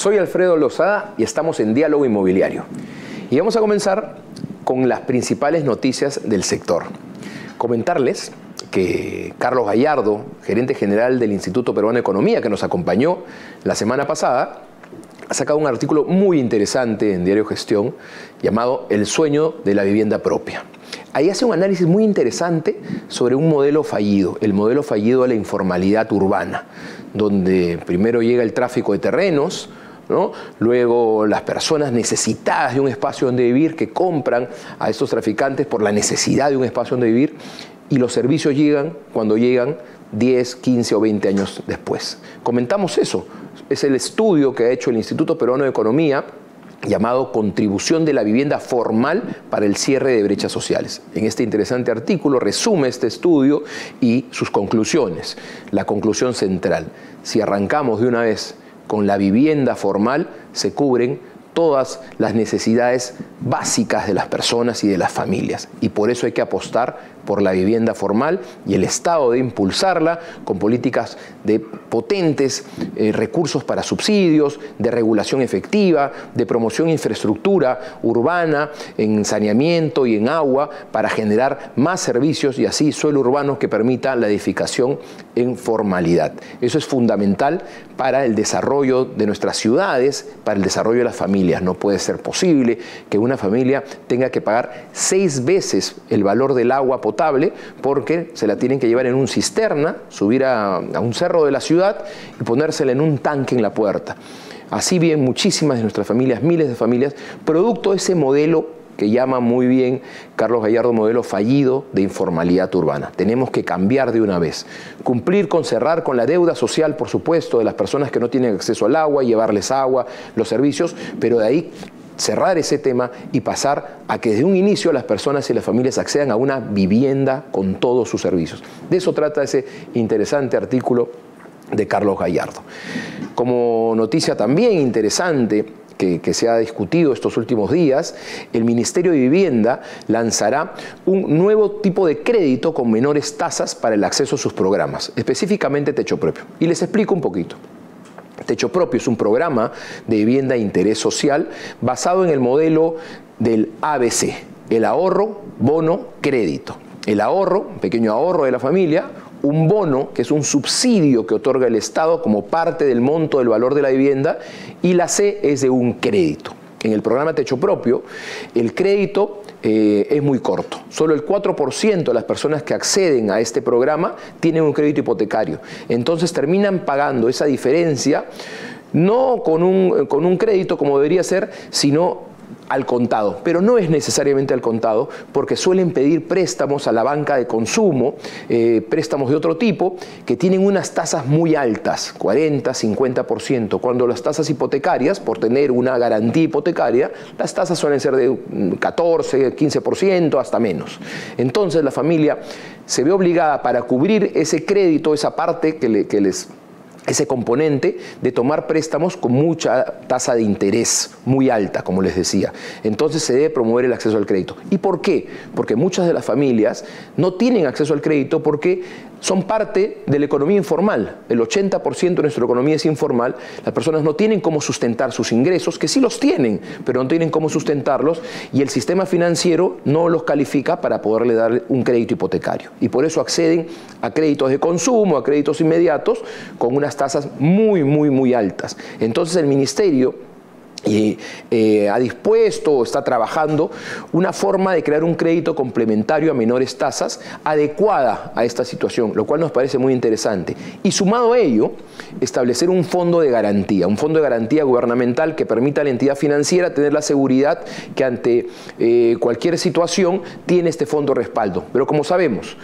Soy Alfredo Lozada y estamos en Diálogo Inmobiliario. Y vamos a comenzar con las principales noticias del sector. Comentarles que Carlos Gallardo, gerente general del Instituto Peruano de Economía, que nos acompañó la semana pasada, ha sacado un artículo muy interesante en Diario Gestión llamado El sueño de la vivienda propia. Ahí hace un análisis muy interesante sobre un modelo fallido, el modelo fallido de la informalidad urbana, donde primero llega el tráfico de terrenos, ¿no? Luego las personas necesitadas de un espacio donde vivir que compran a estos traficantes por la necesidad de un espacio donde vivir, y los servicios llegan cuando llegan 10, 15 o 20 años después. Comentamos eso, es el estudio que ha hecho el Instituto Peruano de Economía llamado Contribución de la vivienda formal para el cierre de brechas sociales. En este interesante artículo resume este estudio y sus conclusiones. La conclusión central: si arrancamos de una vez con la vivienda formal, se cubren todas las necesidades básicas de las personas y de las familias. Y por eso hay que apostar por la vivienda formal y el Estado de impulsarla con políticas de potentes recursos para subsidios, de regulación efectiva, de promoción de infraestructura urbana, en saneamiento y en agua, para generar más servicios y así suelo urbano que permita la edificación en formalidad. Eso es fundamental para el desarrollo de nuestras ciudades, para el desarrollo de las familias. No puede ser posible que una familia tenga que pagar 6 veces el valor del agua potable porque se la tienen que llevar en una cisterna, subir a un cerro de la ciudad y ponérsela en un tanque en la puerta. Así bien muchísimas de nuestras familias, miles de familias, producto de ese modelo que llama muy bien Carlos Gallardo modelo fallido de informalidad urbana. Tenemos que cambiar de una vez. Cumplir con cerrar con la deuda social, por supuesto, de las personas que no tienen acceso al agua, llevarles agua, los servicios, pero de ahí cerrar ese tema y pasar a que desde un inicio las personas y las familias accedan a una vivienda con todos sus servicios. De eso trata ese interesante artículo de Carlos Gallardo. Como noticia también interesante que se ha discutido estos últimos días, el Ministerio de Vivienda lanzará un nuevo tipo de crédito con menores tasas para el acceso a sus programas, específicamente Techo Propio. Y les explico un poquito. Techo Propio es un programa de vivienda de interés social basado en el modelo del ABC, el ahorro, bono, crédito. El ahorro, un pequeño ahorro de la familia, un bono, que es un subsidio que otorga el Estado como parte del monto del valor de la vivienda, y la C es de un crédito. En el programa Techo Propio, el crédito es muy corto. Solo el 4% de las personas que acceden a este programa tienen un crédito hipotecario. Entonces terminan pagando esa diferencia no con un crédito como debería ser, sino al contado, pero no es necesariamente al contado porque suelen pedir préstamos a la banca de consumo, préstamos de otro tipo que tienen unas tasas muy altas, 40, 50%, cuando las tasas hipotecarias, por tener una garantía hipotecaria, las tasas suelen ser de 14, 15%, hasta menos. Entonces la familia se ve obligada para cubrir ese crédito, esa parte ese componente de tomar préstamos con mucha tasa de interés muy alta, como les decía. Entonces se debe promover el acceso al crédito. ¿Y por qué? Porque muchas de las familias no tienen acceso al crédito porque son parte de la economía informal. El 80% de nuestra economía es informal. Las personas no tienen cómo sustentar sus ingresos, que sí los tienen, pero no tienen cómo sustentarlos, y el sistema financiero no los califica para poderle dar un crédito hipotecario. Y por eso acceden a créditos de consumo, a créditos inmediatos, con unas tasas muy altas. Entonces el Ministerio ha dispuesto, está trabajando una forma de crear un crédito complementario a menores tasas adecuada a esta situación, lo cual nos parece muy interesante. Y sumado a ello, establecer un fondo de garantía gubernamental que permita a la entidad financiera tener la seguridad que ante cualquier situación tiene este fondo respaldo. Pero como sabemos,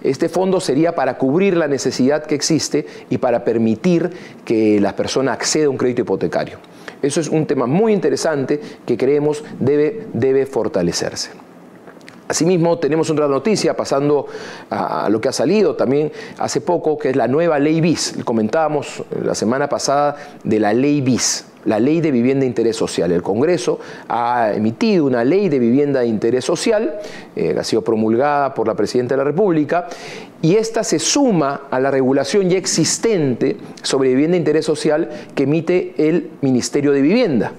este fondo sería para cubrir la necesidad que existe y para permitir que la persona acceda a un crédito hipotecario. Eso es un tema muy interesante que creemos debe fortalecerse. Asimismo, tenemos otra noticia, pasando a lo que ha salido también hace poco, que es la nueva Ley BIS. Comentábamos la semana pasada de la Ley BIS. la Ley de Vivienda de Interés Social. El Congreso ha emitido una Ley de Vivienda de Interés Social, que ha sido promulgada por la Presidenta de la República, y esta se suma a la regulación ya existente sobre vivienda de interés social que emite el Ministerio de Vivienda.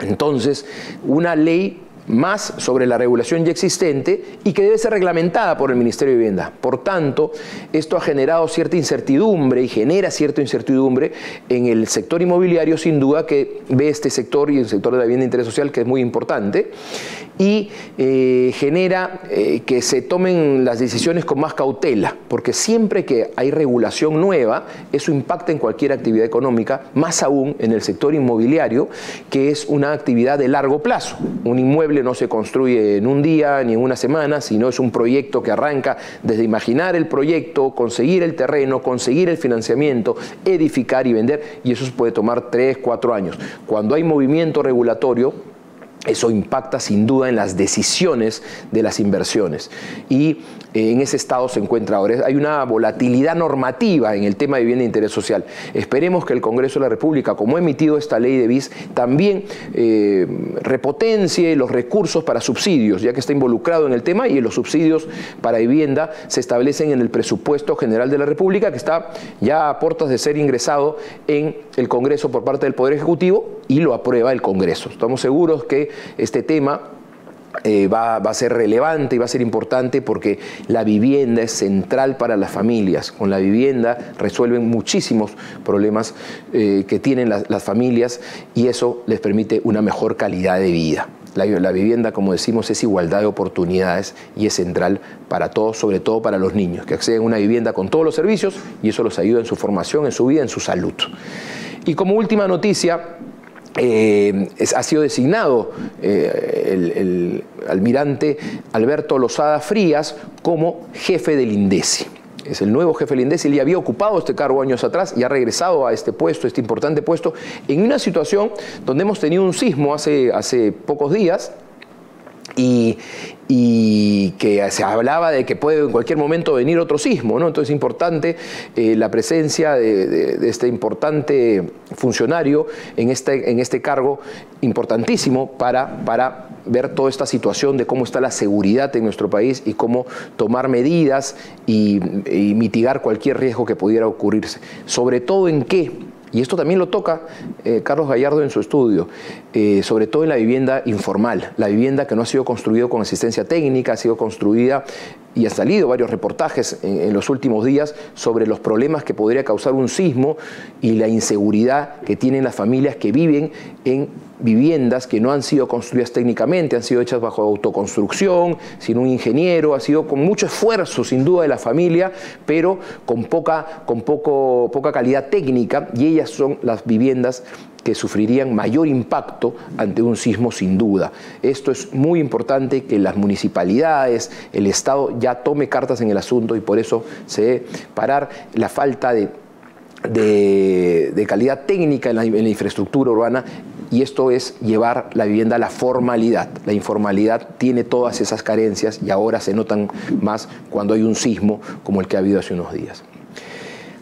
Entonces, una ley más sobre la regulación ya existente y que debe ser reglamentada por el Ministerio de Vivienda. Por tanto, esto ha generado cierta incertidumbre y genera cierta incertidumbre en el sector inmobiliario, sin duda, que ve este sector y el sector de la vivienda de interés social, que es muy importante, y genera que se tomen las decisiones con más cautela, porque siempre que hay regulación nueva, eso impacta en cualquier actividad económica, más aún en el sector inmobiliario, que es una actividad de largo plazo. Un inmueble no se construye en un día ni en una semana, sino es un proyecto que arranca desde imaginar el proyecto, conseguir el terreno, conseguir el financiamiento, edificar y vender, y eso puede tomar 3, 4 años. Cuando hay movimiento regulatorio, eso impacta sin duda en las decisiones de las inversiones, y en ese estado se encuentra ahora. Hay una volatilidad normativa en el tema de vivienda de interés social. Esperemos que el Congreso de la República, como ha emitido esta ley de BIS, también repotencie los recursos para subsidios, ya que está involucrado en el tema, y los subsidios para vivienda se establecen en el Presupuesto General de la República, que está ya a puertas de ser ingresado en el Congreso por parte del Poder Ejecutivo, y lo aprueba el Congreso. Estamos seguros que este tema va a ser relevante y va a ser importante, porque la vivienda es central para las familias. Con la vivienda resuelven muchísimos problemas que tienen las familias, y eso les permite una mejor calidad de vida. La vivienda, como decimos, es igualdad de oportunidades y es central para todos, sobre todo para los niños, que acceden a una vivienda con todos los servicios, y eso los ayuda en su formación, en su vida, en su salud. Y como última noticia, ha sido designado el almirante Alberto Losada Frías como jefe del INDECI. Es el nuevo jefe del INDECI. Él ya había ocupado este cargo años atrás y ha regresado a este puesto, este importante puesto, en una situación donde hemos tenido un sismo hace pocos días, y que se hablaba de que puede en cualquier momento venir otro sismo, ¿no? Entonces es importante la presencia de este importante funcionario en este cargo importantísimo para ver toda esta situación de cómo está la seguridad en nuestro país y cómo tomar medidas y mitigar cualquier riesgo que pudiera ocurrirse. Sobre todo en qué. Y esto también lo toca Carlos Gallardo en su estudio, sobre todo en la vivienda informal, la vivienda que no ha sido construida con asistencia técnica, ha sido construida, y han salido varios reportajes en los últimos días sobre los problemas que podría causar un sismo y la inseguridad que tienen las familias que viven en viviendas que no han sido construidas técnicamente, han sido hechas bajo autoconstrucción, sin un ingeniero, ha sido con mucho esfuerzo sin duda de la familia, pero con poca calidad técnica, y ellas son las viviendas que sufrirían mayor impacto ante un sismo sin duda. Esto es muy importante, que las municipalidades, el Estado ya tome cartas en el asunto, y por eso se debe parar la falta de calidad técnica en la infraestructura urbana, y esto es llevar la vivienda a la formalidad. La informalidad tiene todas esas carencias y ahora se notan más cuando hay un sismo como el que ha habido hace unos días.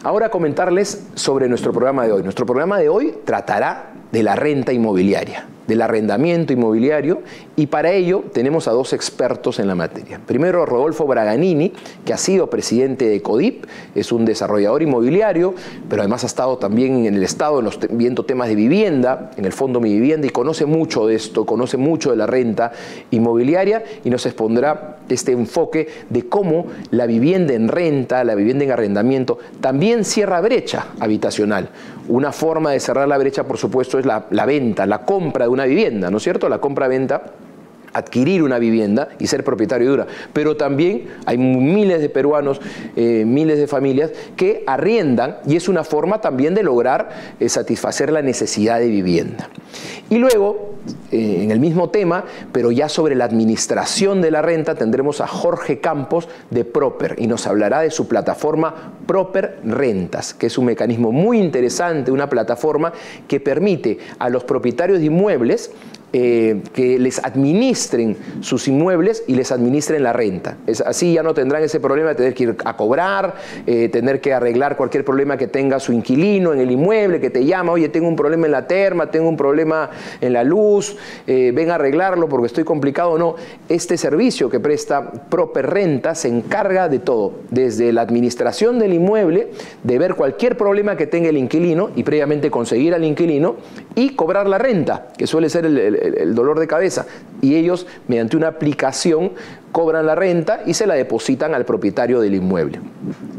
Ahora comentarles sobre nuestro programa de hoy. Nuestro programa de hoy tratará de la renta inmobiliaria, del arrendamiento inmobiliario, y para ello tenemos a dos expertos en la materia. Primero, Rodolfo Braganini, que ha sido presidente de CODIP, es un desarrollador inmobiliario, pero además ha estado también en el Estado viendo temas de vivienda, en el Fondo Mi Vivienda, y conoce mucho de esto, conoce mucho de la renta inmobiliaria, y nos expondrá este enfoque de cómo la vivienda en renta, la vivienda en arrendamiento, también cierra brecha habitacional. Una forma de cerrar la brecha, por supuesto, es la venta, la compra de una vivienda, ¿no es cierto? La compra-venta, adquirir una vivienda y ser propietario de una. Pero también hay miles de peruanos, miles de familias que arriendan, y es una forma también de lograr satisfacer la necesidad de vivienda. Y luego, en el mismo tema, pero ya sobre la administración de la renta, tendremos a Jorge Campos de Proper, y nos hablará de su plataforma Proper Rentas, que es un mecanismo muy interesante, una plataforma que permite a los propietarios de inmuebles que les administren sus inmuebles y les administren la renta. Así ya no tendrán ese problema de tener que ir a cobrar, tener que arreglar cualquier problema que tenga su inquilino en el inmueble, que te llama, oye, tengo un problema en la terma, tengo un problema en la luz, ven a arreglarlo porque estoy complicado. No, este servicio que presta Proper Renta se encarga de todo, desde la administración del inmueble, de ver cualquier problema que tenga el inquilino y previamente conseguir al inquilino y cobrar la renta, que suele ser el dolor de cabeza. Y ellos, mediante una aplicación, cobran la renta y se la depositan al propietario del inmueble.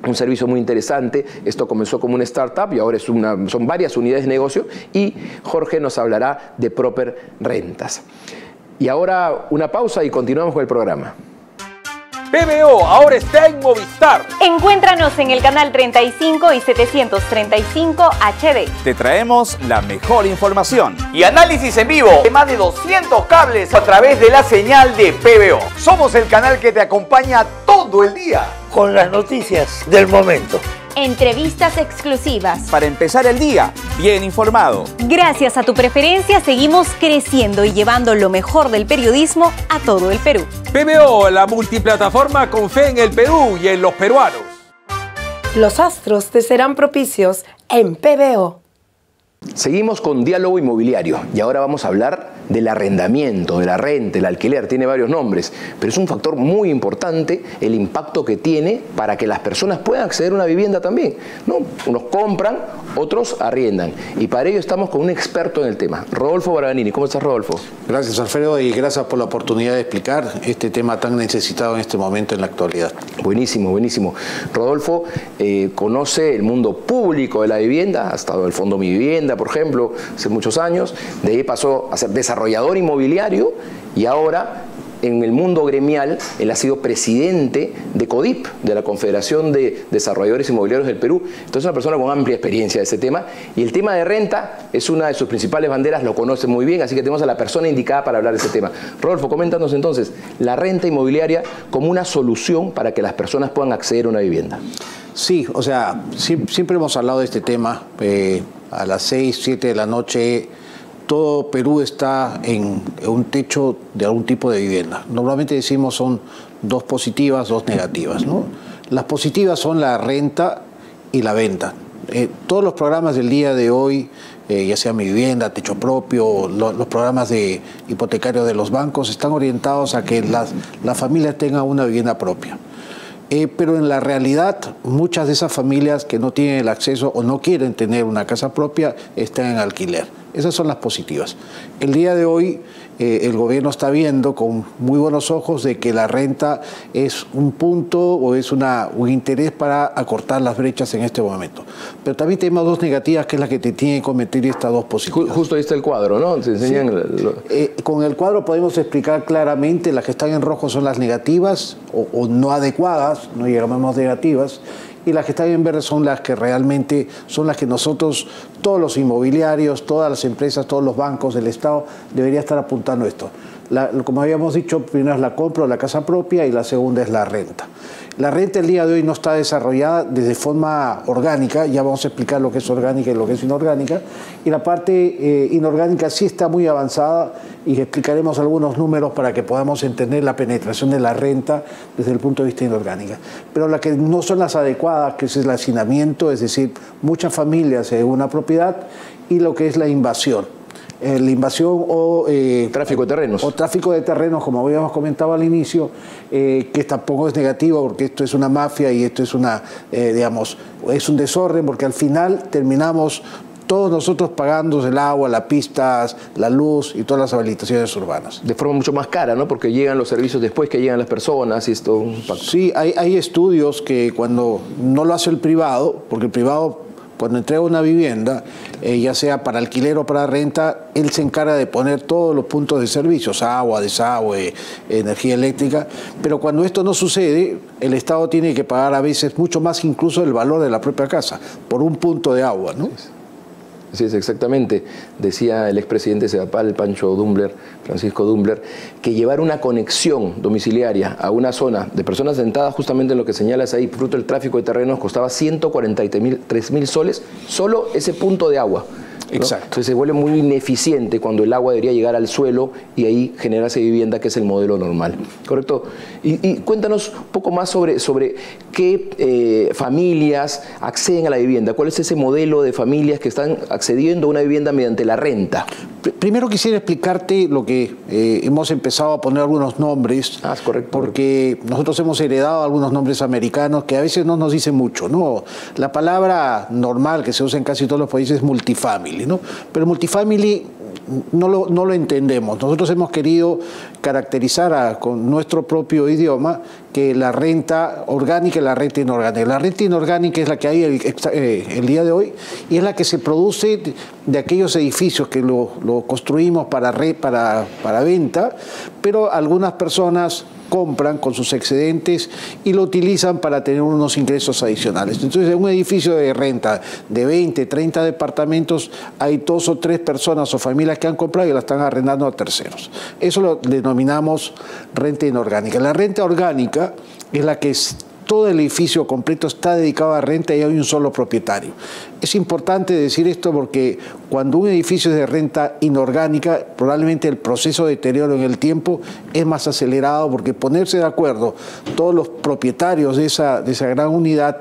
Un servicio muy interesante. Esto comenzó como una startup y ahora son varias unidades de negocio, y Jorge nos hablará de Proper Rentas. Y ahora una pausa y continuamos con el programa. PBO ahora está en Movistar. Encuéntranos en el canal 35 y 735 HD. Te traemos la mejor información y análisis en vivo de más de 200 cables a través de la señal de PBO. Somos el canal que te acompaña todo el día con las noticias del momento. Entrevistas exclusivas. Para empezar el día bien informado. Gracias a tu preferencia seguimos creciendo y llevando lo mejor del periodismo a todo el Perú. PBO, la multiplataforma con fe en el Perú y en los peruanos. Los astros te serán propicios en PBO. Seguimos con Diálogo Inmobiliario y ahora vamos a hablar del arrendamiento, de la renta, el alquiler. Tiene varios nombres, pero es un factor muy importante el impacto que tiene para que las personas puedan acceder a una vivienda también, ¿no? Unos compran, otros arriendan, y para ello estamos con un experto en el tema, Rodolfo Braganini. ¿Cómo estás, Rodolfo? Gracias, Alfredo, y gracias por la oportunidad de explicar este tema tan necesitado en este momento en la actualidad. Buenísimo, buenísimo. Rodolfo conoce el mundo público de la vivienda, ha estado en el Fondo Mi Vivienda, por ejemplo, hace muchos años. De ahí pasó a ser desarrollador inmobiliario y ahora en el mundo gremial él ha sido presidente de CODIP, de la Confederación de Desarrolladores Inmobiliarios del Perú. Entonces es una persona con amplia experiencia de ese tema, y el tema de renta es una de sus principales banderas, lo conoce muy bien, así que tenemos a la persona indicada para hablar de ese tema. Rodolfo, coméntanos entonces la renta inmobiliaria como una solución para que las personas puedan acceder a una vivienda. Sí, o sea, siempre hemos hablado de este tema. A las 6, 7 de la noche todo Perú está en un techo de algún tipo de vivienda. Normalmente decimos son 2 positivas, 2 negativas, ¿no? Las positivas son la renta y la venta. Todos los programas del día de hoy, ya sea Mi Vivienda, Techo Propio, los programas de hipotecarios de los bancos, están orientados a que las familias tengan una vivienda propia. Pero en la realidad, muchas de esas familias que no tienen el acceso o no quieren tener una casa propia están en alquiler. Esas son las positivas. El día de hoy el gobierno está viendo con muy buenos ojos de que la renta es un punto o es un interés para acortar las brechas en este momento. Pero también tenemos 2 negativas, que es la que te tiene que cometer estas 2 positivas. Justo ahí está el cuadro, ¿no? Se enseñan sí. Con el cuadro podemos explicar claramente. Las que están en rojo son las negativas o no adecuadas, no llamamos negativas, y las que están en verde son las que realmente son las que nosotros, todos los inmobiliarios, todas las empresas, todos los bancos, el Estado, debería estar apuntando esto. Como habíamos dicho, primero es la compra o la casa propia y la segunda es la renta. La renta el día de hoy no está desarrollada de forma orgánica, ya vamos a explicar lo que es orgánica y lo que es inorgánica, y la parte inorgánica sí está muy avanzada y explicaremos algunos números para que podamos entender la penetración de la renta desde el punto de vista inorgánica. Pero las que no son las adecuadas, que es el hacinamiento, es decir, muchas familias en una propiedad, y lo que es la invasión. La invasión o tráfico de terrenos. O tráfico de terrenos, como habíamos comentado al inicio, que tampoco es negativo porque esto es una mafia y esto es digamos, es un desorden, porque al final terminamos todos nosotros pagando el agua, las pistas, la luz y todas las habilitaciones urbanas. De forma mucho más cara, ¿no? Porque llegan los servicios después que llegan las personas y esto. Sí, hay estudios que cuando no lo hace el privado, porque el privado, cuando entrega una vivienda, ya sea para alquiler o para renta, él se encarga de poner todos los puntos de servicios, agua, desagüe, energía eléctrica, pero cuando esto no sucede, el Estado tiene que pagar a veces mucho más incluso del valor de la propia casa, por un punto de agua, ¿no? Sí, exactamente. Decía el expresidente de Sedapal, Francisco Dumbler, que llevar una conexión domiciliaria a una zona de personas sentadas, justamente en lo que señalas ahí, fruto del tráfico de terrenos, costaba 143.000 soles, solo ese punto de agua. Exacto. Entonces se vuelve muy ineficiente cuando el agua debería llegar al suelo y ahí generarse vivienda, que es el modelo normal. ¿Correcto? Y cuéntanos un poco más sobre qué familias acceden a la vivienda. ¿Cuál es ese modelo de familias que están accediendo a una vivienda mediante la renta? Primero quisiera explicarte lo que hemos empezado a poner algunos nombres. Ah, es correcto. Porque nosotros hemos heredado algunos nombres americanos que a veces no nos dicen mucho, ¿no? La palabra normal que se usa en casi todos los países es multifamily, ¿no? Pero multifamily no lo entendemos. Nosotros hemos querido caracterizar con nuestro propio idioma que la renta orgánica y la renta inorgánica. La renta inorgánica es la que hay el día de hoy y es la que se produce de aquellos edificios que lo construimos para venta, pero algunas personas compran con sus excedentes y lo utilizan para tener unos ingresos adicionales. Entonces, en un edificio de renta de 20, 30 departamentos, hay 2 o 3 personas o familias que han comprado y la están arrendando a terceros. Eso lo denominamos renta inorgánica. La renta orgánica es la que todo el edificio completo está dedicado a renta y hay un solo propietario. Es importante decir esto porque cuando un edificio es de renta inorgánica, probablemente el proceso de deterioro en el tiempo es más acelerado porque ponerse de acuerdo todos los propietarios de esa gran unidad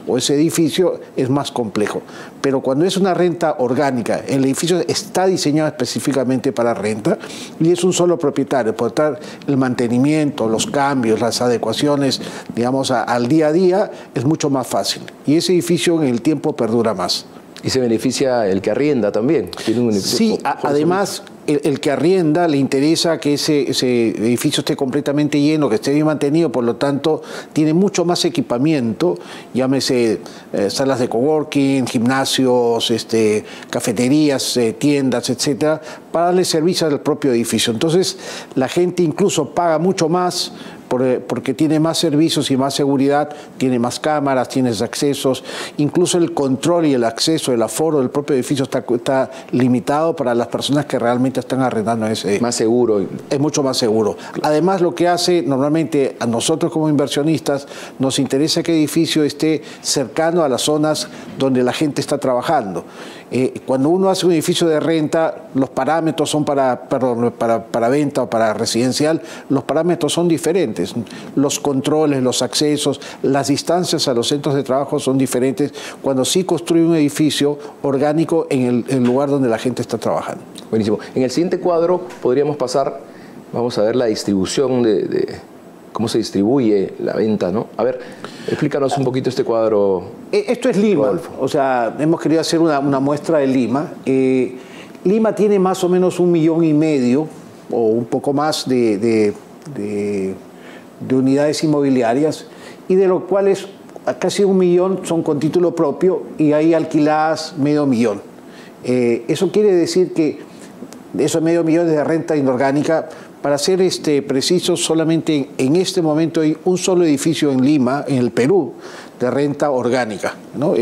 o ese edificio es más complejo. Pero cuando es una renta orgánica, el edificio está diseñado específicamente para renta y es un solo propietario. Por estar el mantenimiento, los cambios, las adecuaciones, digamos, al día a día, es mucho más fácil. Y ese edificio en el tiempo perdura más. Y se beneficia el que arrienda también. ¿Tiene un sí, además el que arrienda le interesa que ese edificio esté completamente lleno, que esté bien mantenido, por lo tanto tiene mucho más equipamiento, llámese salas de coworking, gimnasios, cafeterías, tiendas, etcétera, para darle servicio al propio edificio. Entonces la gente incluso paga mucho más porque tiene más servicios y más seguridad, tiene más cámaras, tiene accesos, incluso el control y el acceso, el aforo del propio edificio está limitado para las personas que realmente están arrendando ese. Más seguro. Es mucho más seguro. Además, lo que hace normalmente a nosotros como inversionistas, nos interesa que el edificio esté cercano a las zonas donde la gente está trabajando. Cuando uno hace un edificio de renta, los parámetros son para venta o para residencial, los parámetros son diferentes. Los controles, los accesos, las distancias a los centros de trabajo son diferentes cuando sí construye un edificio orgánico en el lugar donde la gente está trabajando. Buenísimo. En el siguiente cuadro podríamos pasar, vamos a ver la distribución de cómo se distribuye la venta, ¿no? A ver, explícanos un poquito este cuadro. Esto es Lima, Rodolfo. O sea, hemos querido hacer una muestra de Lima. Lima tiene más o menos 1,5 millones o un poco más de unidades inmobiliarias y de los cuales casi 1 millón son con título propio y hay alquiladas 500,000. Eso quiere decir que de esos 500,000 de renta inorgánica, para ser precisos, solamente en este momento hay un solo edificio en Lima, en el Perú, de renta orgánica, ¿no?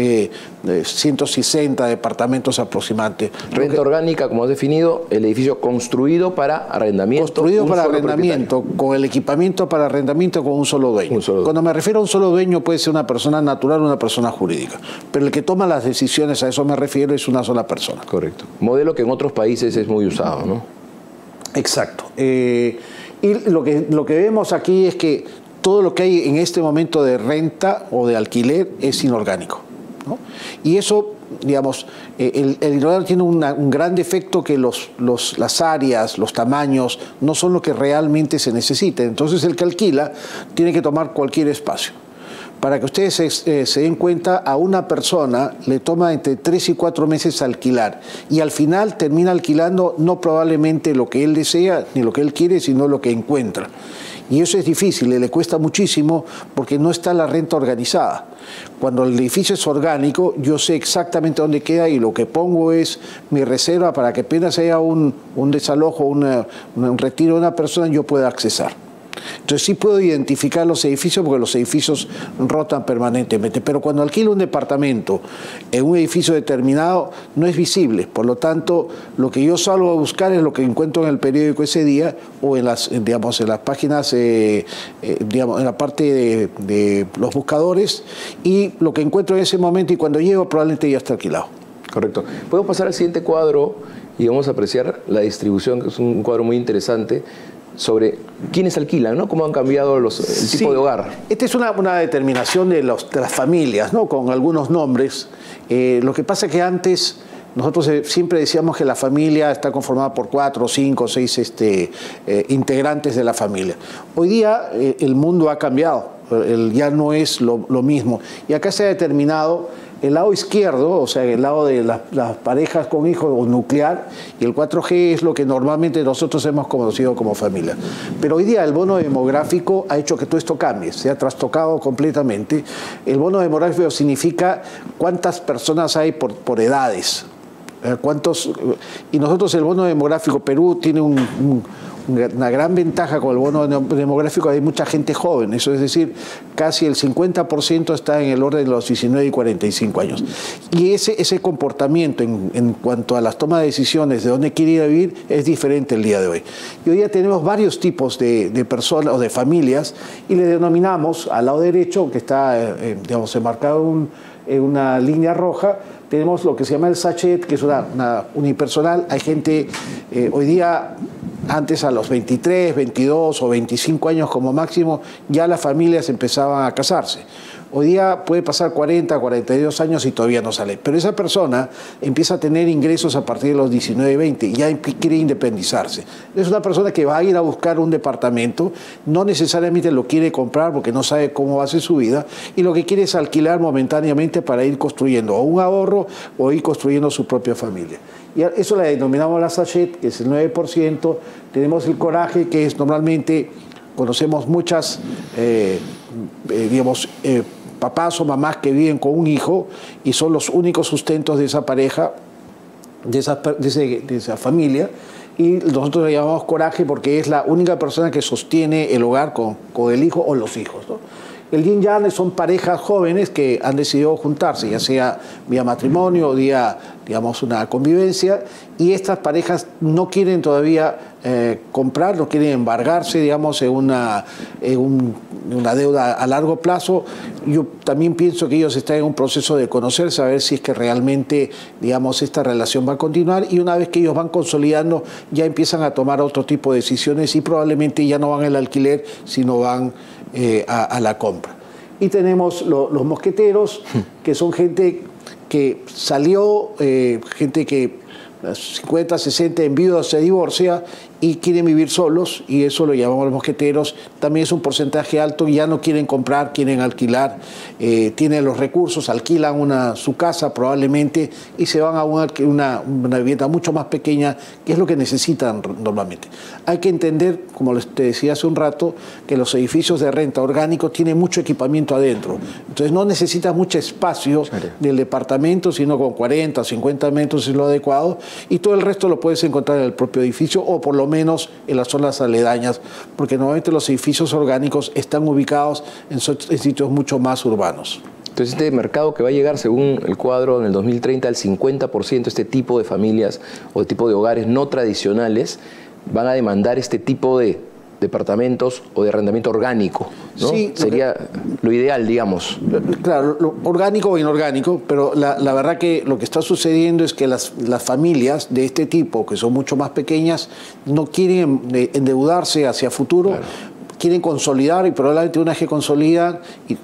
160 departamentos aproximadamente. Renta orgánica, como has definido, el edificio construido para arrendamiento. Construido para arrendamiento, con el equipamiento para arrendamiento con un solo dueño. Cuando me refiero a un solo dueño puede ser una persona natural o una persona jurídica, pero el que toma las decisiones, a eso me refiero, es una sola persona. Correcto. Modelo que en otros países es muy usado, ¿no? Exacto. Y lo que vemos aquí es que todo lo que hay en este momento de renta o de alquiler es inorgánico, ¿no? Y eso, digamos, el inorgánico tiene un gran defecto que las áreas, los tamaños, no son lo que realmente se necesita. Entonces el que alquila tiene que tomar cualquier espacio. Para que ustedes se den cuenta, a una persona le toma entre 3 y 4 meses alquilar y al final termina alquilando no probablemente lo que él desea ni lo que él quiere, sino lo que encuentra. Y eso es difícil, le cuesta muchísimo porque no está la renta organizada. Cuando el edificio es orgánico, yo sé exactamente dónde queda y lo que pongo es mi reserva para que apenas haya un desalojo, un retiro de una persona, yo pueda accesar. Entonces sí puedo identificar los edificios porque los edificios rotan permanentemente, pero cuando alquilo un departamento en un edificio determinado no es visible, por lo tanto lo que yo salgo a buscar es lo que encuentro en el periódico ese día o en las páginas, en la parte de los buscadores, y lo que encuentro en ese momento y cuando llego probablemente ya está alquilado. Correcto. Podemos pasar al siguiente cuadro y vamos a apreciar la distribución, que es un cuadro muy interesante, sobre quiénes alquilan, ¿no? Cómo han cambiado el tipo de hogar. Esta es una determinación de las familias, ¿no? Con algunos nombres. Lo que pasa es que antes nosotros siempre decíamos que la familia está conformada por 4, 5, 6 integrantes de la familia. Hoy día el mundo ha cambiado, ya no es lo mismo. Y acá se ha determinado el lado izquierdo, o sea, el lado de las parejas con hijos o nuclear, y el 4G es lo que normalmente nosotros hemos conocido como familia. Pero hoy día el bono demográfico ha hecho que todo esto cambie, se ha trastocado completamente. El bono demográfico significa cuántas personas hay por edades. Y nosotros el bono demográfico, Perú tiene una gran ventaja con el bono demográfico, hay mucha gente joven, eso es decir, casi el 50% está en el orden de los 19 y 45 años. Y ese comportamiento en cuanto a las tomas de decisiones de dónde quiere ir a vivir es diferente el día de hoy. Y hoy día tenemos varios tipos de personas o de familias y le denominamos al lado derecho, que está digamos, enmarcado en una línea roja, tenemos lo que se llama el sachet, que es una unipersonal. Hay gente hoy día, antes a los 23, 22 o 25 años como máximo, ya las familias empezaban a casarse. Hoy día puede pasar 40, 42 años y todavía no sale. Pero esa persona empieza a tener ingresos a partir de los 19, 20 y ya quiere independizarse. Es una persona que va a ir a buscar un departamento, no necesariamente lo quiere comprar porque no sabe cómo va a ser su vida y lo que quiere es alquilar momentáneamente para ir construyendo o un ahorro o ir construyendo su propia familia. Y eso la denominamos la sachet, que es el 9%. Tenemos el coraje, que es normalmente, conocemos muchas, digamos, papás o mamás que viven con un hijo y son los únicos sustentos de esa pareja, de esa familia, y nosotros le llamamos coraje porque es la única persona que sostiene el hogar con el hijo o los hijos, ¿no? El yin yang son parejas jóvenes que han decidido juntarse, ya sea vía matrimonio o vía, digamos, una convivencia, y estas parejas no quieren todavía comprar, no quieren embargarse, digamos, en una deuda a largo plazo. Yo también pienso que ellos están en un proceso de conocer, saber si es que realmente, digamos, esta relación va a continuar, y una vez que ellos van consolidando, ya empiezan a tomar otro tipo de decisiones y probablemente ya no van al alquiler, sino van a la compra. Y tenemos los mosqueteros, que son gente que salió, gente que 50, 60 enviudos se divorcia y quieren vivir solos, y eso lo llamamos los mosqueteros. También es un porcentaje alto, ya no quieren comprar, quieren alquilar, tienen los recursos, alquilan su casa probablemente y se van a una vivienda mucho más pequeña, que es lo que necesitan normalmente. Hay que entender, como te decía hace un rato, que los edificios de renta orgánicos tienen mucho equipamiento adentro, entonces no necesitas mucho espacio del departamento, sino con 40 o 50 metros es lo adecuado, y todo el resto lo puedes encontrar en el propio edificio o por lo menos en las zonas aledañas, porque normalmente los edificios orgánicos están ubicados en sitios mucho más urbanos. Entonces este mercado que va a llegar, según el cuadro, en el 2030 al 50%, este tipo de familias o de tipo de hogares no tradicionales van a demandar este tipo de departamentos o de arrendamiento orgánico, ¿no? Sí, sería lo ideal, digamos. Claro, lo orgánico o inorgánico, pero la verdad que lo que está sucediendo es que las familias de este tipo, que son mucho más pequeñas, no quieren endeudarse hacia futuro. Claro. Quieren consolidar, y probablemente una vez que consolidan y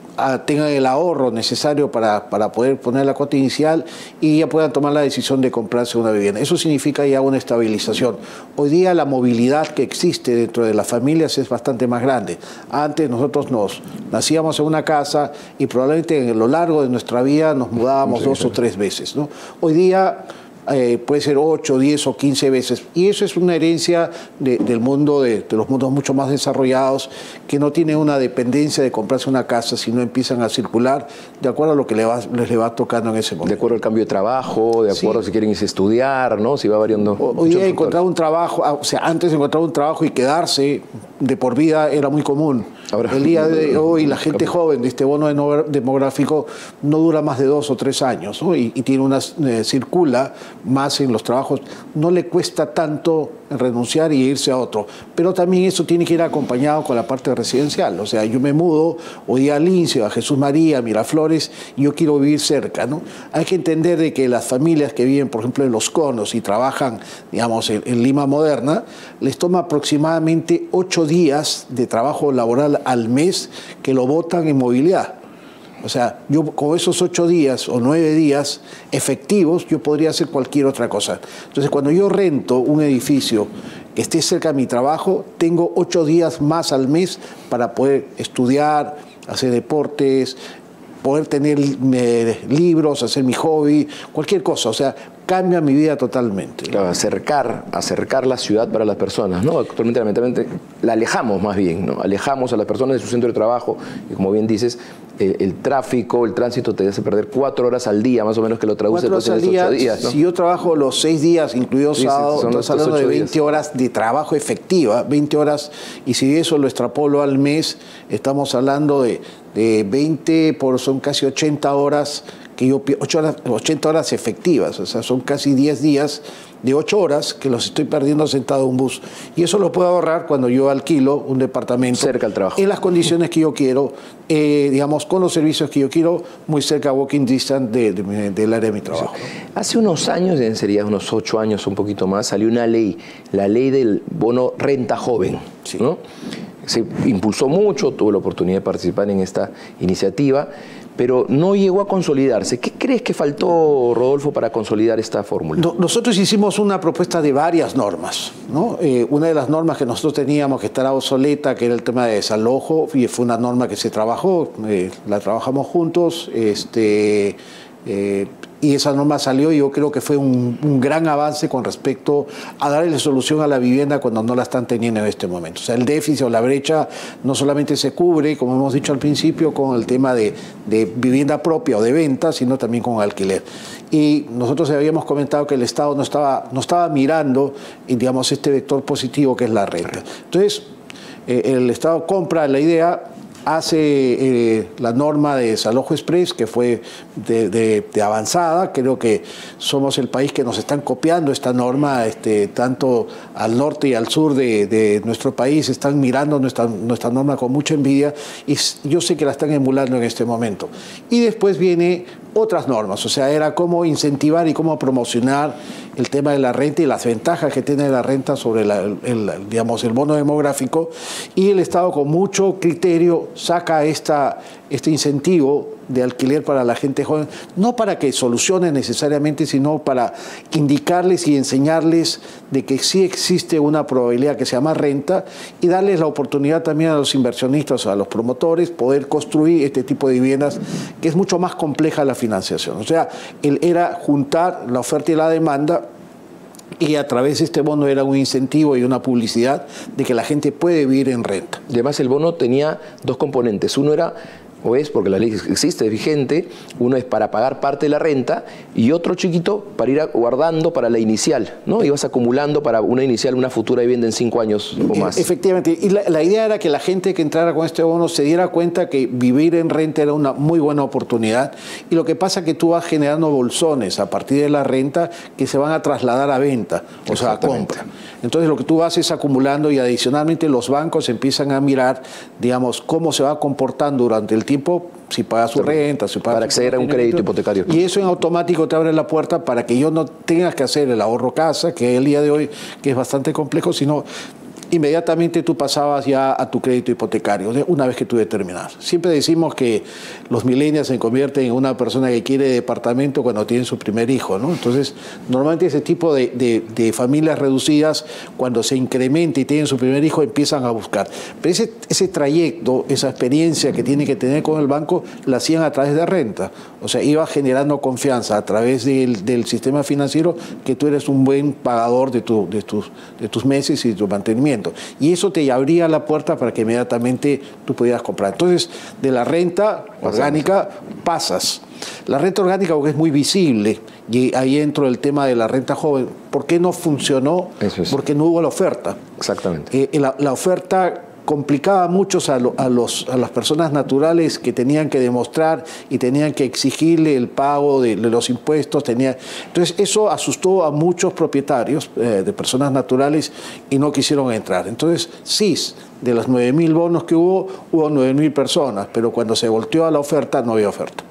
tengan el ahorro necesario para poder poner la cuota inicial y ya puedan tomar la decisión de comprarse una vivienda. Eso significa ya una estabilización. Hoy día la movilidad que existe dentro de las familias es bastante más grande. Antes nosotros nacíamos en una casa y probablemente a lo largo de nuestra vida nos mudábamos 2 o 3 veces, ¿no? Hoy día puede ser 8, 10 o 15 veces. Y eso es una herencia del mundo, de los mundos mucho más desarrollados, que no tienen una dependencia de comprarse una casa, sino empiezan a circular de acuerdo a lo que les va tocando en ese momento. De acuerdo al cambio de trabajo, de acuerdo si quieren irse a estudiar, ¿no? Si va variando. Hoy día encontrar un trabajo, o sea, antes encontrar un trabajo y quedarse de por vida era muy común. Ahora, el día de hoy la gente joven de este bono demográfico no dura más de 2 o 3 años, ¿no? y tiene circula más en los trabajos, no le cuesta tanto renunciar y irse a otro, pero también eso tiene que ir acompañado con la parte residencial. O sea, yo me mudo hoy a Lince, a Jesús María, a Miraflores, y yo quiero vivir cerca, ¿no? Hay que entender de que las familias que viven, por ejemplo, en Los Conos y trabajan, digamos, en Lima Moderna, les toma aproximadamente 8 días de trabajo laboral al mes que lo botan en movilidad. O sea, yo con esos 8 días o 9 días efectivos, yo podría hacer cualquier otra cosa. Entonces, cuando yo rento un edificio que esté cerca de mi trabajo, tengo 8 días más al mes para poder estudiar, hacer deportes, poder tener libros, hacer mi hobby, cualquier cosa. O sea, cambia mi vida totalmente. Claro, acercar la ciudad para las personas, ¿no? Actualmente, lamentablemente, la alejamos más bien, ¿no? Alejamos a las personas de su centro de trabajo y, como bien dices, el tráfico, el tránsito te hace perder 4 horas al día, más o menos, que lo traduce 4 horas al día, 8 días, ¿no? Si yo trabajo los 6 días, incluido sábado, estamos hablando de 20 horas de trabajo efectiva, 20 horas, y si eso lo extrapolo al mes, estamos hablando de 20 son casi 80 horas, 80 horas efectivas, o sea, son casi 10 días de 8 horas que los estoy perdiendo sentado en un bus. Y eso lo puedo ahorrar cuando yo alquilo un departamento cerca al trabajo, en las condiciones que yo quiero, digamos, con los servicios que yo quiero, muy cerca, walking distance del área de mi trabajo. Hace unos años, sería unos 8 años, un poquito más, salió una ley, la ley del bono renta joven, sí, ¿no? Se impulsó mucho, tuve la oportunidad de participar en esta iniciativa, pero no llegó a consolidarse. ¿Qué crees que faltó, Rodolfo, para consolidar esta fórmula? Nosotros hicimos una propuesta de varias normas, ¿no? Una de las normas que nosotros teníamos que estar obsoleta, que era el tema de desalojo, y fue una norma que se trabajó, la trabajamos juntos, y esa norma salió, y yo creo que fue un gran avance con respecto a darle solución a la vivienda cuando no la están teniendo en este momento. O sea, el déficit o la brecha no solamente se cubre, como hemos dicho al principio, con el tema de vivienda propia o de venta, sino también con alquiler. Y nosotros habíamos comentado que el Estado no estaba mirando, digamos, este vector positivo que es la renta. Entonces, el Estado compra la idea, hace la norma de desalojo express, que fue de avanzada. Creo que somos el país que nos están copiando esta norma, tanto al norte y al sur de nuestro país están mirando nuestra norma con mucha envidia, y yo sé que la están emulando en este momento. Y después viene otras normas, o sea, era cómo incentivar y cómo promocionar el tema de la renta y las ventajas que tiene la renta sobre digamos, el bono demográfico, y el Estado con mucho criterio saca este incentivo de alquiler para la gente joven, no para que solucione necesariamente, sino para indicarles y enseñarles de que sí existe una probabilidad que se llama renta, y darles la oportunidad también a los inversionistas, a los promotores, poder construir este tipo de viviendas, que es mucho más compleja la financiación. O sea, era juntar la oferta y la demanda, y a través de este bono era un incentivo y una publicidad de que la gente puede vivir en renta. Además, el bono tenía 2 componentes. Uno era, o es, porque la ley existe, es vigente, uno es para pagar parte de la renta, y otro chiquito para ir guardando para la inicial, ¿no? Ibas acumulando para una inicial, una futura vivienda en 5 años o más. Efectivamente, y la idea era que la gente que entrara con este bono se diera cuenta que vivir en renta era una muy buena oportunidad, y lo que pasa es que tú vas generando bolsones a partir de la renta que se van a trasladar a venta, o sea, a compra. Entonces lo que tú vas es acumulando, y adicionalmente los bancos empiezan a mirar, digamos, cómo se va comportando durante el tiempo, si paga su renta, si paga, para acceder a un crédito hipotecario. Y eso en automático te abre la puerta para que yo no tengas que hacer el ahorro casa, que el día de hoy que es bastante complejo, sino inmediatamente tú pasabas ya a tu crédito hipotecario, una vez que tú determinas. Siempre decimos que los millennials se convierten en una persona que quiere departamento cuando tienen su primer hijo, ¿no? Entonces, normalmente ese tipo de familias reducidas, cuando se incrementa y tienen su primer hijo, empiezan a buscar. Pero ese trayecto, esa experiencia que tienen que tener con el banco, la hacían a través de renta. O sea, iba generando confianza a través del sistema financiero, que tú eres un buen pagador de tus meses y de tu mantenimiento. Y eso te abría la puerta para que inmediatamente tú pudieras comprar. Entonces, de la renta orgánica pasas. La renta orgánica, porque es muy visible, y ahí entro el tema de la renta joven. ¿Por qué no funcionó? Eso es. Porque no hubo la oferta. Exactamente. La oferta complicaba mucho a las personas naturales que tenían que demostrar y tenían que exigirle el pago de los impuestos. Entonces eso asustó a muchos propietarios de personas naturales y no quisieron entrar. Entonces sí, de los 9.000 bonos que hubo 9.000 personas, pero cuando se volteó a la oferta no había oferta.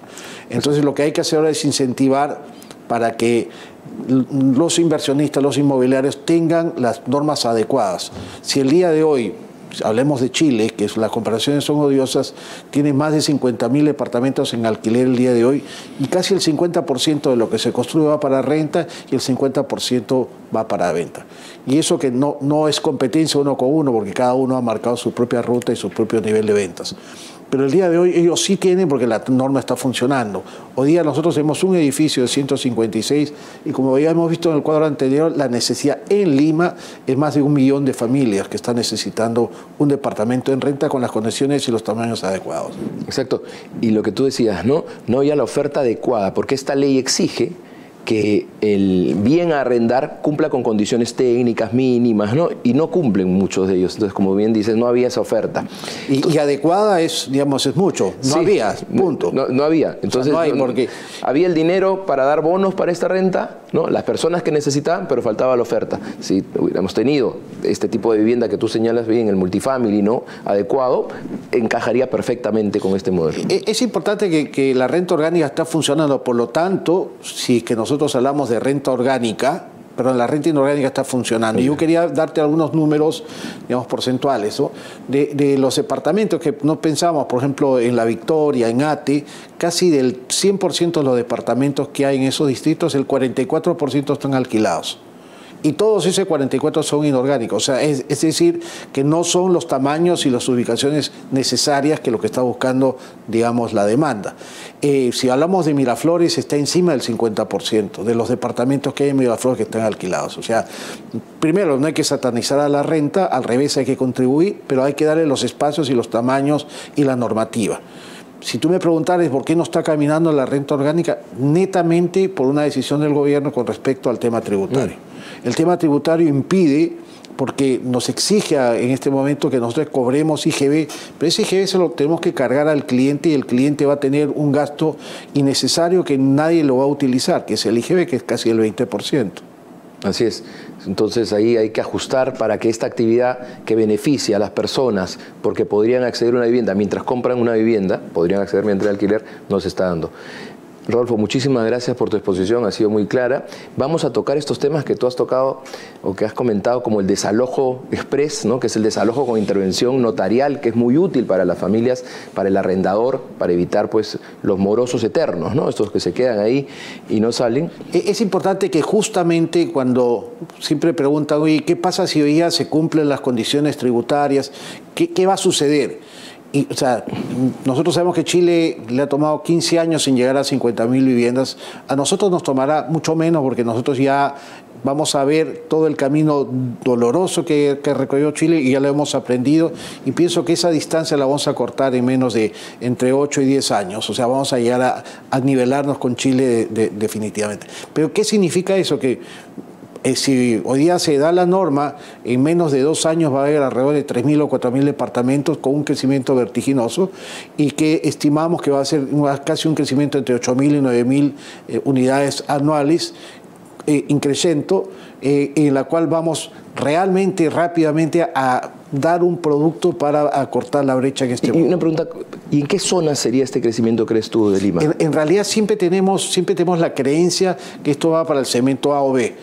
Entonces lo que hay que hacer ahora es incentivar para que los inversionistas, los inmobiliarios tengan las normas adecuadas. Si el día de hoy, hablemos de Chile, que las comparaciones son odiosas, tiene más de 50.000 departamentos en alquiler el día de hoy y casi el 50% de lo que se construye va para renta y el 50% va para venta. Y eso que no es competencia uno con uno, porque cada uno ha marcado su propia ruta y su propio nivel de ventas. Pero el día de hoy ellos sí tienen porque la norma está funcionando. Hoy día nosotros tenemos un edificio de 156 y como ya hemos visto en el cuadro anterior, la necesidad en Lima es más de 1 millón de familias que están necesitando un departamento en renta con las condiciones y los tamaños adecuados. Exacto. Y lo que tú decías, ¿no? No había la oferta adecuada, porque esta ley exige que el bien a arrendar cumpla con condiciones técnicas mínimas, ¿no? Y no cumplen muchos de ellos. Entonces, como bien dices, no había esa oferta. Y adecuada es, digamos, es mucho. No había, punto. No había. Entonces, o sea, no hay porque... había el dinero para dar bonos para esta renta, ¿no? Las personas que necesitaban, pero faltaba la oferta. Si hubiéramos tenido este tipo de vivienda que tú señalas bien, el multifamily, ¿no? Adecuado, encajaría perfectamente con este modelo. Es importante que la renta orgánica está funcionando. Por lo tanto, si que nosotros hablamos de renta orgánica, pero la renta inorgánica está funcionando. Y yo quería darte algunos números, digamos, porcentuales, ¿no? De los departamentos que no pensamos, por ejemplo, en La Victoria, en Ate, casi del 100% de los departamentos que hay en esos distritos, el 44% están alquilados. Y todos ese 44 son inorgánicos, o sea, es decir, que no son los tamaños y las ubicaciones necesarias que lo que está buscando, digamos, la demanda. Si hablamos de Miraflores, está encima del 50% de los departamentos que hay en Miraflores que están alquilados. O sea, primero, no hay que satanizar a la renta, al revés hay que contribuir, pero hay que darle los espacios y los tamaños y la normativa. Si tú me preguntaras por qué no está caminando la renta orgánica, netamente por una decisión del gobierno con respecto al tema tributario. El tema tributario impide, porque nos exige en este momento que nosotros cobremos IGB, pero ese IGB se lo tenemos que cargar al cliente y el cliente va a tener un gasto innecesario que nadie lo va a utilizar, que es el IGB, que es casi el 20%. Así es. Entonces ahí hay que ajustar para que esta actividad que beneficia a las personas, porque podrían acceder a una vivienda, mientras compran una vivienda, podrían acceder mediante el alquiler, no se está dando. Rodolfo, muchísimas gracias por tu exposición, ha sido muy clara. Vamos a tocar estos temas que tú has tocado o que has comentado, como el desalojo express, ¿no? Que es el desalojo con intervención notarial, que es muy útil para las familias, para el arrendador, para evitar pues los morosos eternos, ¿no? Estos que se quedan ahí y no salen. Es importante que justamente cuando siempre preguntan, oye, ¿qué pasa si hoy día se cumplen las condiciones tributarias? ¿Qué va a suceder? Y, o sea, nosotros sabemos que Chile le ha tomado 15 años sin llegar a 50.000 viviendas. A nosotros nos tomará mucho menos porque nosotros ya vamos a ver todo el camino doloroso que recorrió Chile y ya lo hemos aprendido. Y pienso que esa distancia la vamos a cortar en menos de entre 8 y 10 años. O sea, vamos a llegar a nivelarnos con Chile definitivamente. Pero ¿qué significa eso? Que si hoy día se da la norma, en menos de 2 años va a haber alrededor de 3.000 o 4.000 departamentos con un crecimiento vertiginoso y que estimamos que va a ser casi un crecimiento entre 8.000 y 9.000 unidades anuales, increciendo, en la cual vamos realmente rápidamente a dar un producto para acortar la brecha en este momento. Y una pregunta, ¿y en qué zona sería este crecimiento, crees tú, de Lima? En realidad siempre tenemos la creencia que esto va para el segmento A o B.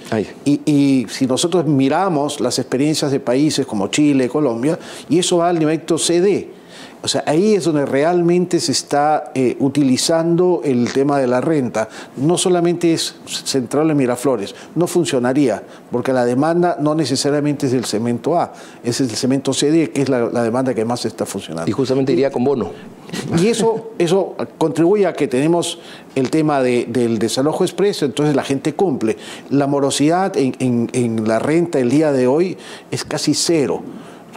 Y si nosotros miramos las experiencias de países como Chile, Colombia, y eso va al nivel CD. O sea, ahí es donde realmente se está utilizando el tema de la renta. No solamente es central en Miraflores, no funcionaría, porque la demanda no necesariamente es del segmento A, es el segmento CD, que es la demanda que más está funcionando. Y justamente iría con bono. Y eso contribuye a que tenemos el tema del desalojo expreso, entonces la gente cumple. La morosidad en la renta el día de hoy es casi cero.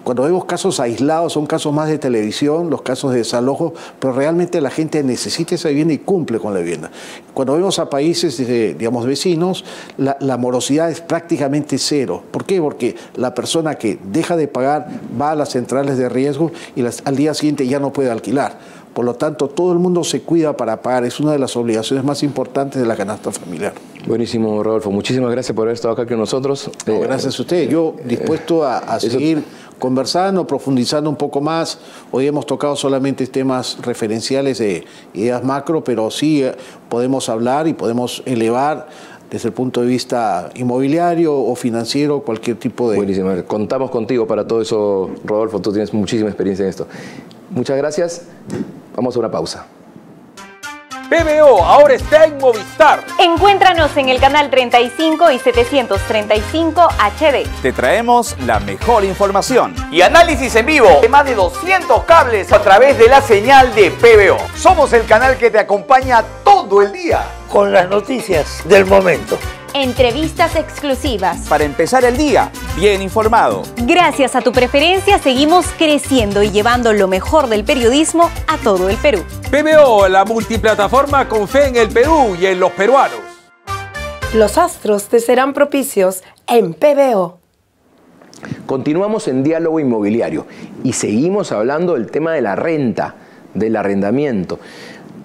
cuando vemos casos aislados, son casos más de televisión, los casos de desalojo, pero realmente la gente necesita esa vivienda y cumple con la vivienda. Cuando vemos a países, digamos, vecinos, la morosidad es prácticamente cero. ¿Por qué? Porque la persona que deja de pagar va a las centrales de riesgo y al día siguiente ya no puede alquilar. Por lo tanto, todo el mundo se cuida para pagar. Es una de las obligaciones más importantes de la canasta familiar. Buenísimo, Rodolfo. Muchísimas gracias por haber estado acá con nosotros. No, gracias a usted. Yo dispuesto a seguir conversando, profundizando un poco más. Hoy hemos tocado solamente temas referenciales de ideas macro, pero sí podemos hablar y podemos elevar desde el punto de vista inmobiliario o financiero cualquier tipo de... Buenísimo. Contamos contigo para todo eso, Rodolfo. Tú tienes muchísima experiencia en esto. Muchas gracias. Vamos a una pausa. PBO ahora está en Movistar. Encuéntranos en el canal 35 y 735 HD. Te traemos la mejor información Y análisis en vivo de más de 200 cables a través de la señal de PBO. Somos el canal que te acompaña todo el día. Con las noticias del momento. Entrevistas exclusivas. para empezar el día bien informado. Gracias a tu preferencia seguimos creciendo y llevando lo mejor del periodismo a todo el Perú. PBO, la multiplataforma con fe en el Perú y en los peruanos. Los astros te serán propicios en PBO. Continuamos en Diálogo Inmobiliario y seguimos hablando del tema de la renta, del arrendamiento.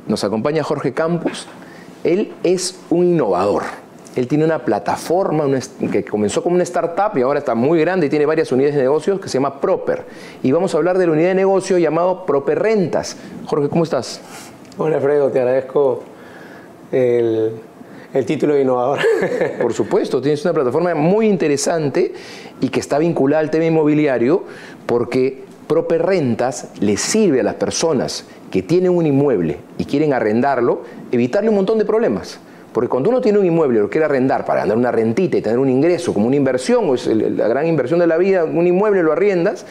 Nos acompaña Jorge Campos. Él es un innovador. Él tiene una plataforma que comenzó como una startup y ahora está muy grande y tiene varias unidades de negocios que se llama Proper. Y vamos a hablar de la unidad de negocio llamado Proper Rentas. Jorge, ¿cómo estás? Hola, Alfredo, te agradezco el título de innovador. Por supuesto, tienes una plataforma muy interesante y que está vinculada al tema inmobiliario porque Proper Rentas le sirve a las personas que tienen un inmueble y quieren arrendarlo, evitarle un montón de problemas. Porque cuando uno tiene un inmueble y lo quiere arrendar para ganar una rentita y tener un ingreso como una inversión, o es la gran inversión de la vida, un inmueble lo arriendas,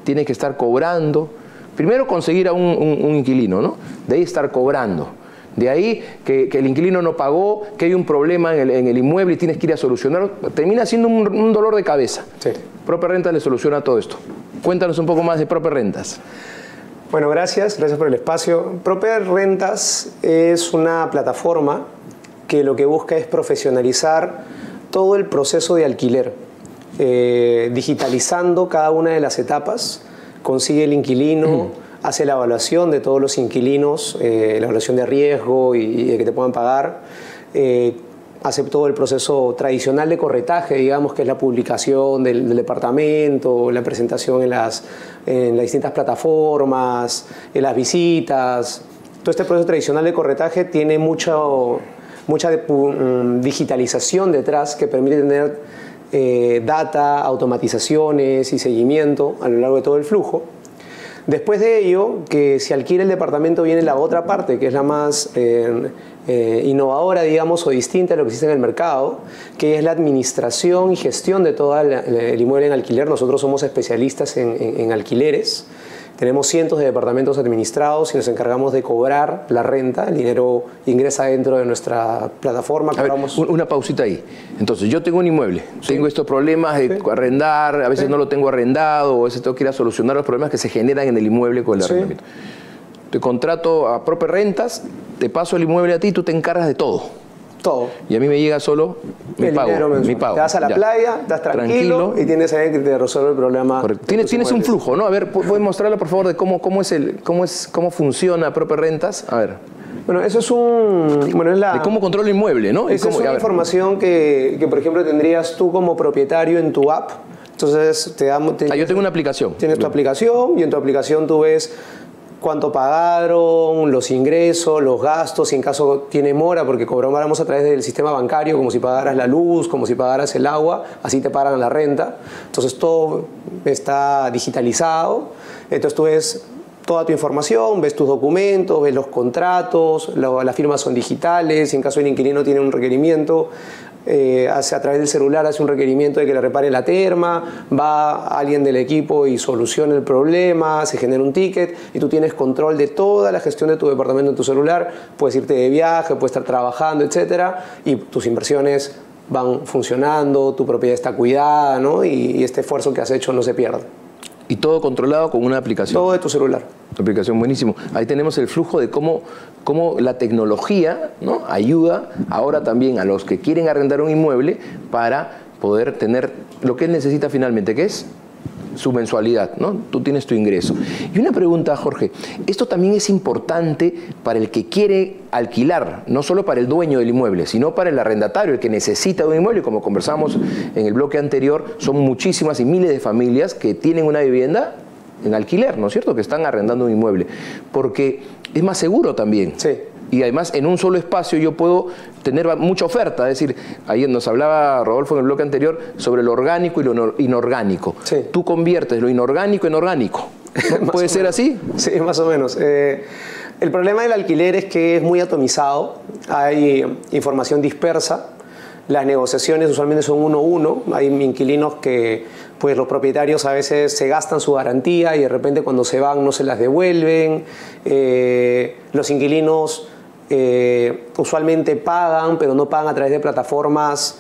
tienes que estar cobrando. Primero conseguir a un inquilino, ¿no? De ahí estar cobrando. De ahí que el inquilino no pagó, que hay un problema en el inmueble y tienes que ir a solucionarlo. Termina siendo un dolor de cabeza. Sí. Proper Rentas le soluciona todo esto. Cuéntanos un poco más de Proper Rentas. Bueno, gracias por el espacio. Proper Rentas es una plataforma que lo que busca es profesionalizar todo el proceso de alquiler, digitalizando cada una de las etapas. Consigue el inquilino, hace la evaluación de todos los inquilinos, la evaluación de riesgo y de que te puedan pagar. Hace todo el proceso tradicional de corretaje, digamos, que es la publicación del departamento, la presentación en las distintas plataformas, en las visitas. Todo este proceso tradicional de corretaje tiene mucha digitalización detrás que permite tener data, automatizaciones y seguimiento a lo largo de todo el flujo. Después de ello, que si alquila el departamento viene la otra parte, que es la más innovadora, digamos, o distinta a lo que existe en el mercado, que es la administración y gestión de todo el inmueble en alquiler. Nosotros somos especialistas en alquileres. Tenemos cientos de departamentos administrados y nos encargamos de cobrar la renta. El dinero ingresa dentro de nuestra plataforma. A ver, una pausita ahí. Entonces, yo tengo un inmueble, tengo estos problemas de arrendar, a veces no lo tengo arrendado, o a veces tengo que ir a solucionar los problemas que se generan en el inmueble con el arrendamiento. Te contrato a Proper Rentas, te paso el inmueble a ti, tú te encargas de todo. Todo. Y a mí me llega solo mi pago. Te vas a la playa, estás tranquilo y tienes a alguien que te resuelve el problema. Correcto. Tienes un flujo, ¿no? A ver, ¿puedes mostrarlo, por favor, de cómo funciona Proper Rentas? A ver. Bueno, eso es de cómo controla el inmueble, ¿no? Esa es una información que, por ejemplo, tendrías tú como propietario en tu app. Entonces, yo tengo una aplicación. Tienes tu aplicación y en tu aplicación tú ves cuánto pagaron, los ingresos, los gastos, si en caso tiene mora, porque cobramos a través del sistema bancario, como si pagaras la luz, como si pagaras el agua, así te pagan la renta. Entonces todo está digitalizado. Entonces tú ves toda tu información, ves tus documentos, ves los contratos, las firmas son digitales, si en caso el inquilino tiene un requerimiento, a través del celular hace un requerimiento de que le repare la terma, va alguien del equipo y soluciona el problema, se genera un ticket y tú tienes control de toda la gestión de tu departamento en tu celular, puedes irte de viaje, puedes estar trabajando, etcétera, y tus inversiones van funcionando, tu propiedad está cuidada, ¿no? Y este esfuerzo que has hecho no se pierde. Y todo controlado con una aplicación. Todo de tu celular. Aplicación, buenísimo. Ahí tenemos el flujo de cómo la tecnología, ¿no?, ayuda ahora también a los que quieren arrendar un inmueble para poder tener lo que él necesita finalmente, que es su mensualidad, ¿no? Tú tienes tu ingreso. Y una pregunta, Jorge, esto también es importante para el que quiere alquilar, no solo para el dueño del inmueble, sino para el arrendatario, el que necesita un inmueble. Como conversamos en el bloque anterior, son muchísimas y miles de familias que tienen una vivienda en alquiler, ¿no es cierto?, que están arrendando un inmueble, porque es más seguro también. Sí. Y además, en un solo espacio yo puedo tener mucha oferta. Es decir, ayer nos hablaba Rodolfo en el bloque anterior sobre lo orgánico y lo inorgánico. Sí. Tú conviertes lo inorgánico en orgánico, ¿no? ¿Puede ser así? Sí, más o menos. El problema del alquiler es que es muy atomizado, hay información dispersa, las negociaciones usualmente son 1-1, hay inquilinos que pues los propietarios a veces se gastan su garantía y de repente cuando se van no se las devuelven, los inquilinos usualmente pagan, pero no pagan a través de plataformas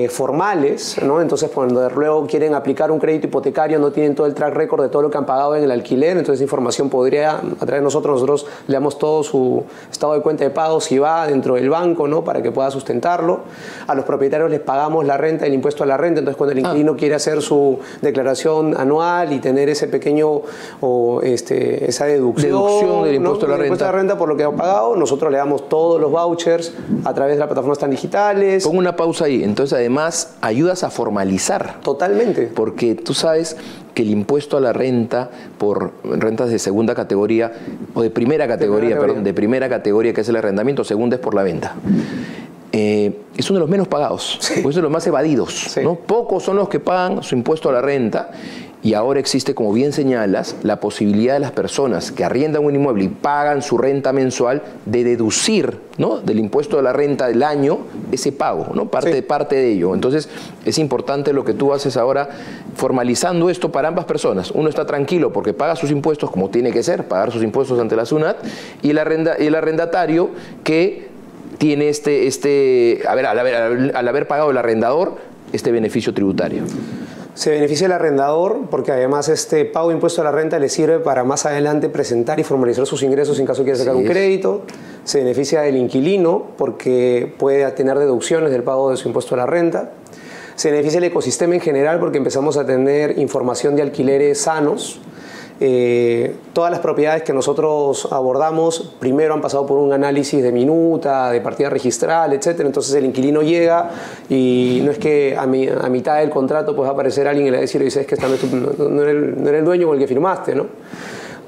formales, ¿no? Entonces cuando luego quieren aplicar un crédito hipotecario no tienen todo el track record de todo lo que han pagado en el alquiler, entonces esa información podría, a través de nosotros le damos todo su estado de cuenta de pago si va dentro del banco, ¿no?, para que pueda sustentarlo. A los propietarios les pagamos la renta, el impuesto a la renta, entonces cuando el inquilino quiere hacer su declaración anual y tener ese pequeño esa deducción del impuesto, ¿no?, a la renta por lo que ha pagado, nosotros le damos todos los vouchers a través de las plataformas tan digitales. Pongo una pausa ahí. Entonces, además, ayudas a formalizar. Totalmente. Porque tú sabes que el impuesto a la renta por rentas de segunda categoría, o de primera categoría, de primera categoría, que es el arrendamiento, segunda es por la venta. Es uno de los menos pagados, sí, es uno de los más evadidos, sí, ¿no? Pocos son los que pagan su impuesto a la renta. Y ahora existe, como bien señalas, la posibilidad de las personas que arriendan un inmueble y pagan su renta mensual de deducir, ¿no?, del impuesto de la renta del año ese pago, ¿no?, parte de ello. Entonces es importante lo que tú haces ahora, formalizando esto para ambas personas. Uno está tranquilo porque paga sus impuestos como tiene que ser, pagar sus impuestos ante la SUNAT, y el arrendatario que tiene al haber pagado el arrendador, este beneficio tributario. Se beneficia el arrendador porque además este pago de impuesto a la renta le sirve para más adelante presentar y formalizar sus ingresos en caso quiera sacar un crédito. Se beneficia el inquilino porque puede tener deducciones del pago de su impuesto a la renta. Se beneficia el ecosistema en general porque empezamos a tener información de alquileres sanos. Todas las propiedades que nosotros abordamos primero han pasado por un análisis de minuta, de partida registral, etc. Entonces el inquilino llega y no es que a mitad del contrato pues va a aparecer alguien y le va a decir, es que no eres el dueño con el que firmaste, ¿no?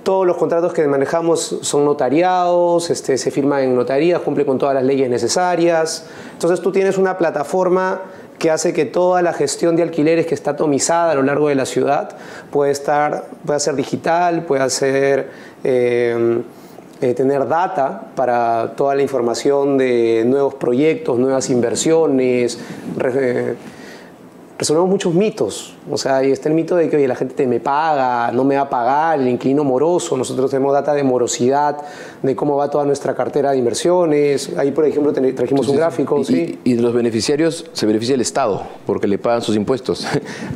Todos los contratos que manejamos son notariados, se firma en notarías, cumple con todas las leyes necesarias. Entonces tú tienes una plataforma que hace que toda la gestión de alquileres que está atomizada a lo largo de la ciudad pueda ser digital, pueda ser tener data para toda la información de nuevos proyectos, nuevas inversiones. Resolvemos muchos mitos. O sea, ahí está el mito de que oye, la gente me paga, no me va a pagar, el inquilino moroso. Nosotros tenemos data de morosidad, de cómo va toda nuestra cartera de inversiones. Ahí, por ejemplo, trajimos un gráfico. Y de los beneficiarios se beneficia el Estado, porque le pagan sus impuestos.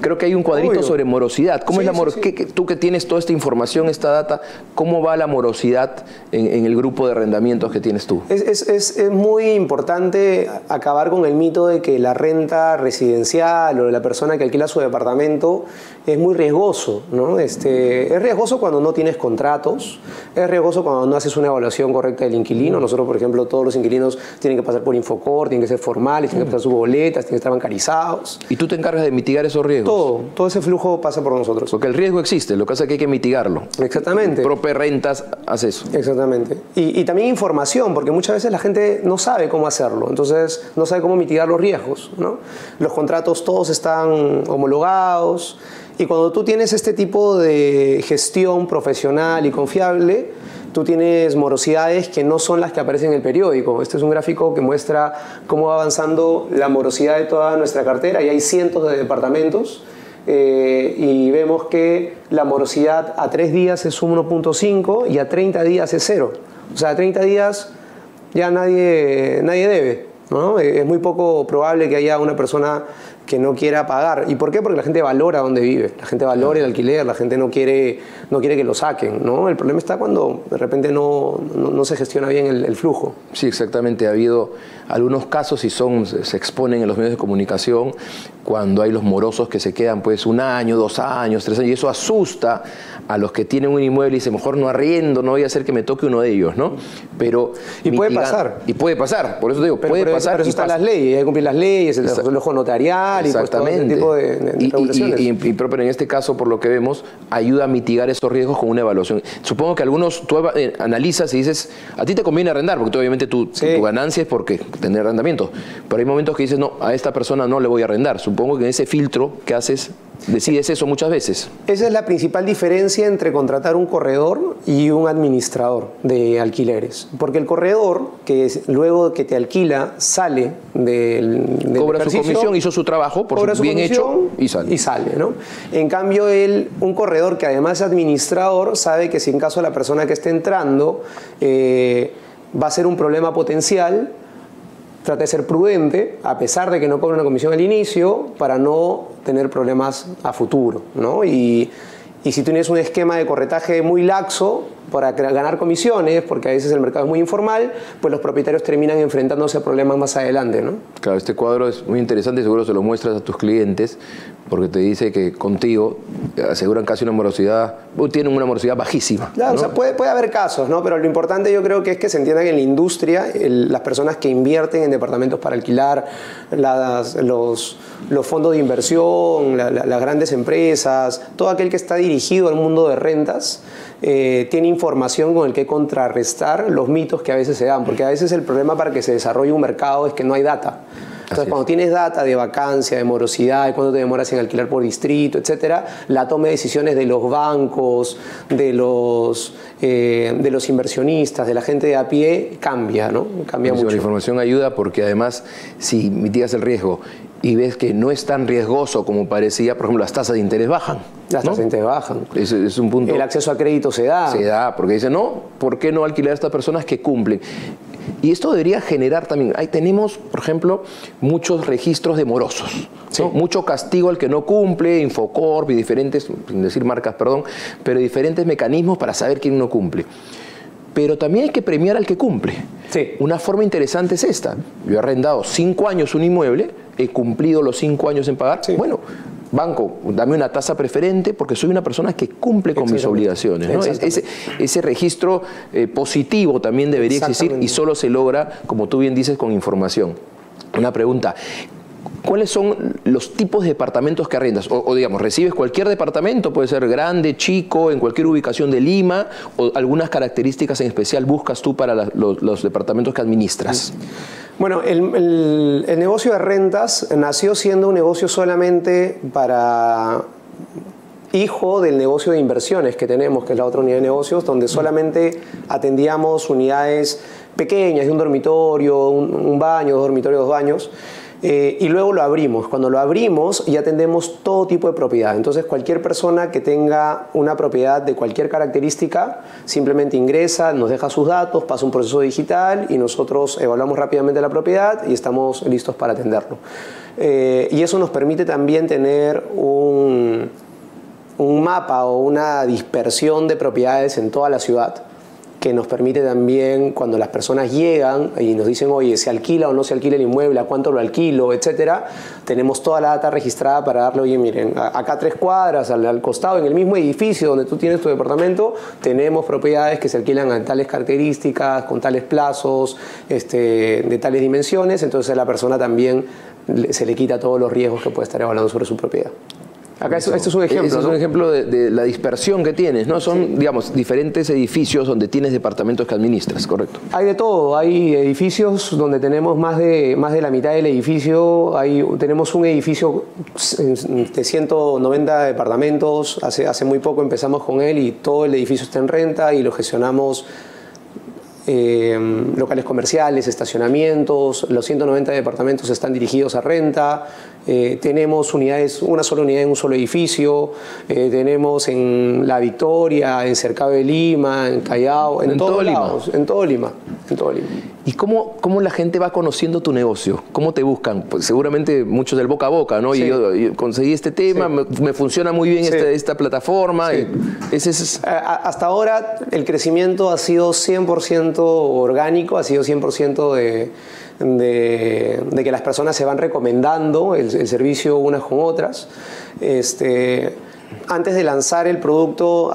Creo que hay un cuadrito sobre morosidad. ¿Cómo es la morosidad? Tú que tienes toda esta información, esta data, ¿cómo va la morosidad en el grupo de arrendamientos que tienes tú? Es muy importante acabar con el mito de que la renta residencial o de la persona que alquila su departamento es muy riesgoso, ¿no? Es riesgoso cuando no tienes contratos, es riesgoso cuando no haces una evaluación correcta del inquilino. Nosotros, por ejemplo, todos los inquilinos tienen que pasar por Infocor, tienen que ser formales, tienen que pasar sus boletas, tienen que estar bancarizados. ¿Y tú te encargas de mitigar esos riesgos? Todo ese flujo pasa por nosotros. Porque el riesgo existe, lo que pasa es que hay que mitigarlo. Exactamente. Prope Rentas hace eso. Exactamente. Y también información, porque muchas veces la gente no sabe cómo hacerlo, entonces no sabe cómo mitigar los riesgos, ¿no? Los contratos todos están homologados, y cuando tú tienes este tipo de gestión profesional y confiable, tú tienes morosidades que no son las que aparecen en el periódico. Este es un gráfico que muestra cómo va avanzando la morosidad de toda nuestra cartera, y hay cientos de departamentos, y vemos que la morosidad a 3 días es 1.5 y a 30 días es 0. O sea, a 30 días ya nadie debe, ¿no? Es muy poco probable que haya una persona no quiera pagar. ¿Y por qué? Porque la gente valora donde vive, la gente valora el alquiler, la gente no quiere que lo saquen, ¿no? El problema está cuando de repente no se gestiona bien el flujo. Sí, exactamente. Ha habido algunos casos y se exponen en los medios de comunicación cuando hay los morosos que se quedan pues 1 año, 2 años, 3 años, y eso asusta a los que tienen un inmueble y dicen, mejor no arriendo, no voy a hacer que me toque uno de ellos, ¿no? Pero puede pasar. Y puede pasar, por eso te digo, puede pasar. Pero eso están las leyes, hay que cumplir las leyes, el ojo notarial y pues todo ese tipo de regulaciones. Y pero en este caso, por lo que vemos, ayuda a mitigar esos riesgos con una evaluación. Supongo que algunos tú analizas y dices, a ti te conviene arrendar, porque tú, obviamente tu ganancia es porque tener arrendamiento. Pero hay momentos que dices, no, a esta persona no le voy a arrendar. Supongo que en ese filtro que haces, decides eso muchas veces. Esa es la principal diferencia entre contratar un corredor y un administrador de alquileres. Porque el corredor, que luego que te alquila, sale del cobra su comisión, hizo su trabajo, por su bien hecho, y sale. ¿no? En cambio, un corredor que además es administrador, sabe que si en caso la persona que esté entrando va a ser un problema potencial, trata de ser prudente, a pesar de que no cobre una comisión al inicio, para no tener problemas a futuro, ¿no? Y si tú tienes un esquema de corretaje muy laxo para ganar comisiones, porque a veces el mercado es muy informal, pues los propietarios terminan enfrentándose a problemas más adelante, ¿no? Claro, este cuadro es muy interesante, seguro se lo muestras a tus clientes, porque te dice que contigo aseguran casi una morosidad, tienen una morosidad bajísima. Claro, ¿no? O sea, puede haber casos, ¿no? Pero lo importante yo creo que es que se entienda que en la industria, las personas que invierten en departamentos para alquilar, los fondos de inversión, las grandes empresas, todo aquel que está dirigido al mundo de rentas, tiene información con el que contrarrestar los mitos que a veces se dan, porque a veces el problema para que se desarrolle un mercado es que no hay data. Entonces, cuando tienes data de vacancia, de morosidad, de cuánto te demoras en alquilar por distrito, etcétera, la toma de decisiones de los bancos, de los inversionistas, de la gente de a pie, cambia, ¿no? Cambia mucho. La información ayuda porque además, si mitigas el riesgo y ves que no es tan riesgoso como parecía, por ejemplo, las tasas de interés bajan. Las tasas de interés bajan. Es un punto. El acceso a crédito se da. Se da, porque dicen, no, ¿por qué no alquilar a estas personas que cumplen? Y esto debería generar también, ahí tenemos, por ejemplo, muchos registros de morosos, sí. ¿no? Mucho castigo al que no cumple, Infocorp y diferentes, sin decir marcas, perdón, pero diferentes mecanismos para saber quién no cumple. Pero también hay que premiar al que cumple. Sí. Una forma interesante es esta. Yo he arrendado 5 años un inmueble, he cumplido los 5 años en pagar. Sí. Bueno, banco, dame una tasa preferente porque soy una persona que cumple con mis obligaciones, ¿no? Ese registro positivo también debería existir y solo se logra, como tú bien dices, con información. Una pregunta. ¿Cuáles son los tipos de departamentos que arrendas? O digamos, ¿recibes cualquier departamento? Puede ser grande, chico, en cualquier ubicación de Lima, o algunas características en especial buscas tú para los departamentos que administras. Bueno, el negocio de rentas nació siendo un negocio solamente para hijo del negocio de inversiones que tenemos, que es la otra unidad de negocios, donde solamente atendíamos unidades pequeñas, de un dormitorio, un baño, 2 dormitorios, 2 baños. Y luego lo abrimos. Cuando lo abrimos ya atendemos todo tipo de propiedad. Entonces cualquier persona que tenga una propiedad de cualquier característica simplemente ingresa, nos deja sus datos, pasa un proceso digital y nosotros evaluamos rápidamente la propiedad y estamos listos para atenderlo. Y eso nos permite también tener un mapa o una dispersión de propiedades en toda la ciudad, que nos permite también, cuando las personas llegan y nos dicen, oye, ¿se alquila o no se alquila el inmueble? ¿A cuánto lo alquilo? Etcétera. Tenemos toda la data registrada para darle, oye, miren, acá a 3 cuadras, al costado, en el mismo edificio donde tú tienes tu departamento, tenemos propiedades que se alquilan a tales características, con tales plazos, de tales dimensiones. Entonces a la persona también se le quita todos los riesgos que puede estar evaluando sobre su propiedad. Acá esto es un ejemplo. Este es un ejemplo de la dispersión que tienes, ¿no? Son, digamos, diferentes edificios donde tienes departamentos que administras, ¿correcto? Hay de todo. Hay edificios donde tenemos más de la mitad del edificio. Tenemos un edificio de 190 departamentos. Hace muy poco empezamos con él y todo el edificio está en renta y lo gestionamos locales comerciales, estacionamientos, los 190 departamentos están dirigidos a renta, tenemos unidades, una sola unidad en un solo edificio, tenemos en La Victoria, en Cercado de Lima, en Callao, en todos lados, en todo Lima. ¿Y cómo la gente va conociendo tu negocio? ¿Cómo te buscan? Pues seguramente muchos del boca a boca, ¿no? Sí. Y yo conseguí este tema, sí. me funciona muy bien esta plataforma. Sí. Hasta ahora el crecimiento ha sido 100% orgánico, ha sido 100% de que las personas se van recomendando el servicio unas con otras. Antes de lanzar el producto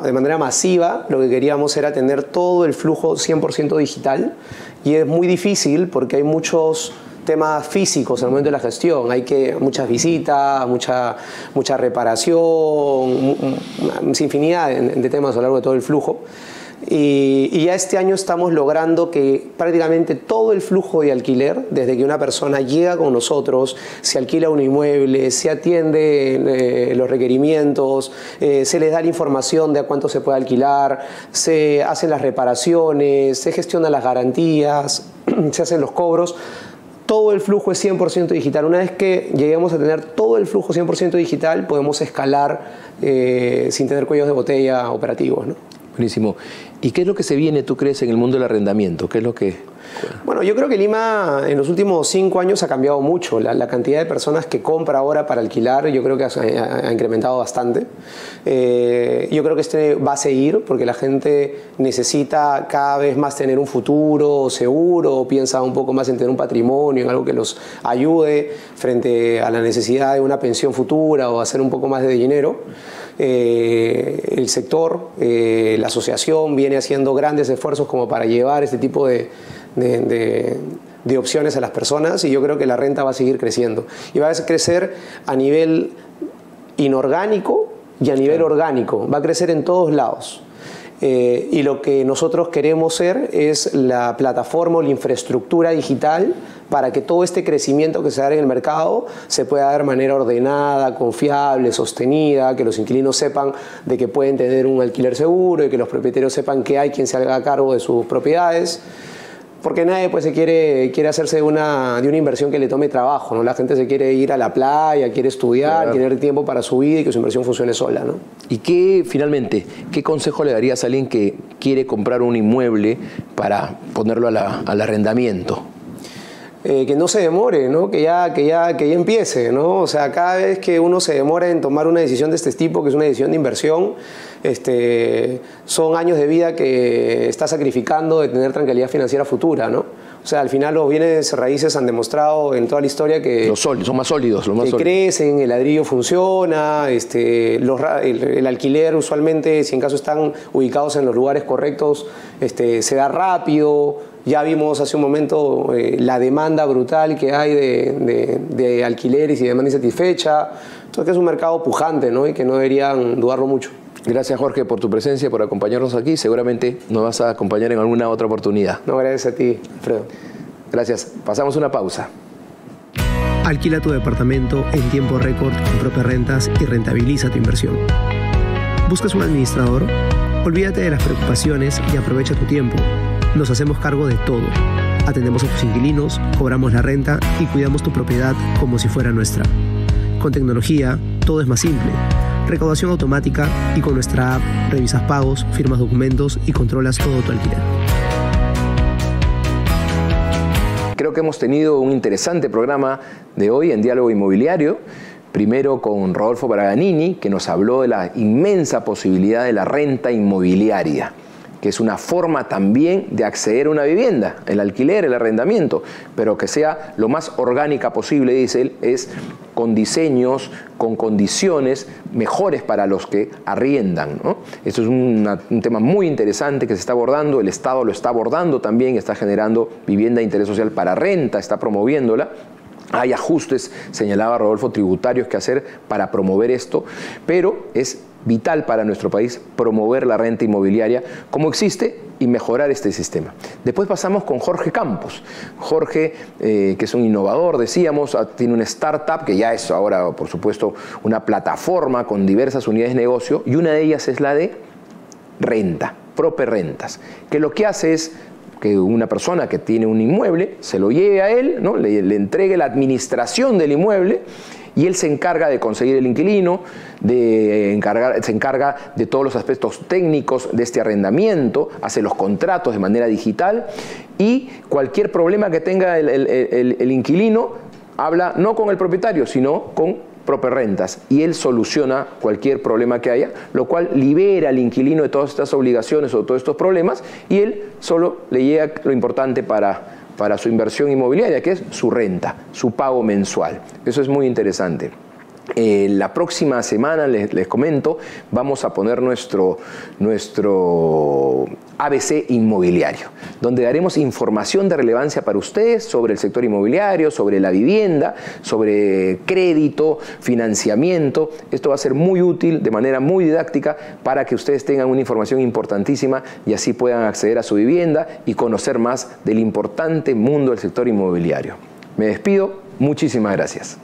de manera masiva, lo que queríamos era tener todo el flujo 100% digital, y es muy difícil porque hay muchos temas físicos al momento de la gestión. Hay muchas visitas, mucha reparación, una infinidad de temas a lo largo de todo el flujo. Y ya este año estamos logrando que prácticamente todo el flujo de alquiler, desde que una persona llega con nosotros, se alquila un inmueble, se atiende los requerimientos, se les da la información de a cuánto se puede alquilar, se hacen las reparaciones, se gestionan las garantías, se hacen los cobros. Todo el flujo es 100% digital. Una vez que lleguemos a tener todo el flujo 100% digital, podemos escalar sin tener cuellos de botella operativos, ¿no? Buenísimo. ¿Y qué es lo que se viene, tú crees, en el mundo del arrendamiento? ¿Qué es lo que...? Bueno, yo creo que Lima en los últimos 5 años ha cambiado mucho. La cantidad de personas que compra ahora para alquilar, yo creo que ha incrementado bastante. Yo creo que va a seguir porque la gente necesita cada vez más tener un futuro seguro, piensa un poco más en tener un patrimonio, en algo que los ayude frente a la necesidad de una pensión futura o hacer un poco más de dinero. El sector, la asociación viene haciendo grandes esfuerzos como para llevar este tipo de opciones a las personas, y yo creo que la renta va a seguir creciendo. Y va a crecer a nivel inorgánico y a nivel orgánico. Va a crecer en todos lados. Y lo que nosotros queremos ser es la plataforma o la infraestructura digital para que todo este crecimiento que se da en el mercado se pueda dar de manera ordenada, confiable, sostenida, que los inquilinos sepan de que pueden tener un alquiler seguro y que los propietarios sepan que hay quien se haga cargo de sus propiedades. Porque nadie pues, quiere hacerse de una inversión que le tome trabajo, ¿no? La gente se quiere ir a la playa, quiere estudiar, claro, tener tiempo para su vida y que su inversión funcione sola, ¿no? ¿Y finalmente, qué consejo le darías a alguien que quiere comprar un inmueble para ponerlo al arrendamiento? Que no se demore, ¿no? Que ya empiece, ¿no? O sea, cada vez que uno se demora en tomar una decisión de este tipo, que es una decisión de inversión, son años de vida que está sacrificando de tener tranquilidad financiera futura, ¿no? O sea, al final los bienes raíces han demostrado en toda la historia que son más sólidos, crecen, el ladrillo funciona, el alquiler usualmente, si en caso están ubicados en los lugares correctos, se da rápido. Ya vimos hace un momento la demanda brutal que hay de alquileres y demanda insatisfecha. Entonces es un mercado pujante, ¿no? Y que no deberían dudarlo mucho. Gracias, Jorge, por tu presencia, por acompañarnos aquí. Seguramente nos vas a acompañar en alguna otra oportunidad. No, gracias a ti, Alfredo. Gracias. Pasamos una pausa. Alquila tu departamento en tiempo récord con Propia Rentas y rentabiliza tu inversión. ¿Buscas un administrador? Olvídate de las preocupaciones y aprovecha tu tiempo. Nos hacemos cargo de todo. Atendemos a tus inquilinos, cobramos la renta y cuidamos tu propiedad como si fuera nuestra. Con tecnología, todo es más simple. Recaudación automática, y con nuestra app revisas pagos, firmas documentos y controlas todo tu alquiler. Creo que hemos tenido un interesante programa de hoy en Diálogo Inmobiliario. Primero con Rodolfo Braganini, que nos habló de la inmensa posibilidad de la renta inmobiliaria, que es una forma también de acceder a una vivienda, el alquiler, el arrendamiento, pero que sea lo más orgánica posible, dice él, es con diseños, con condiciones mejores para los que arriendan, ¿no? Esto es un tema muy interesante que se está abordando, el Estado lo está abordando también, está generando vivienda de interés social para renta, está promoviéndola. Hay ajustes, señalaba Rodolfo, tributarios que hacer para promover esto, pero es vital para nuestro país promover la renta inmobiliaria como existe y mejorar este sistema. Después pasamos con Jorge Campos. Jorge, que es un innovador, decíamos, tiene una startup que ya es ahora, por supuesto, una plataforma con diversas unidades de negocio, y una de ellas es la de renta. Properrentas, que lo que hace es que una persona que tiene un inmueble se lo lleve a él, ¿no? le entregue la administración del inmueble y él se encarga de conseguir el inquilino, se encarga de todos los aspectos técnicos de este arrendamiento, hace los contratos de manera digital y cualquier problema que tenga el inquilino habla no con el propietario, sino con Properrentas y él soluciona cualquier problema que haya, lo cual libera al inquilino de todas estas obligaciones o todos estos problemas y él solo le llega lo importante para su inversión inmobiliaria, que es su renta, su pago mensual. Eso es muy interesante. La próxima semana, les comento, vamos a poner nuestro ABC inmobiliario, donde daremos información de relevancia para ustedes sobre el sector inmobiliario, sobre la vivienda, sobre crédito, financiamiento. Esto va a ser muy útil, de manera muy didáctica, para que ustedes tengan una información importantísima y así puedan acceder a su vivienda y conocer más del importante mundo del sector inmobiliario. Me despido, muchísimas gracias.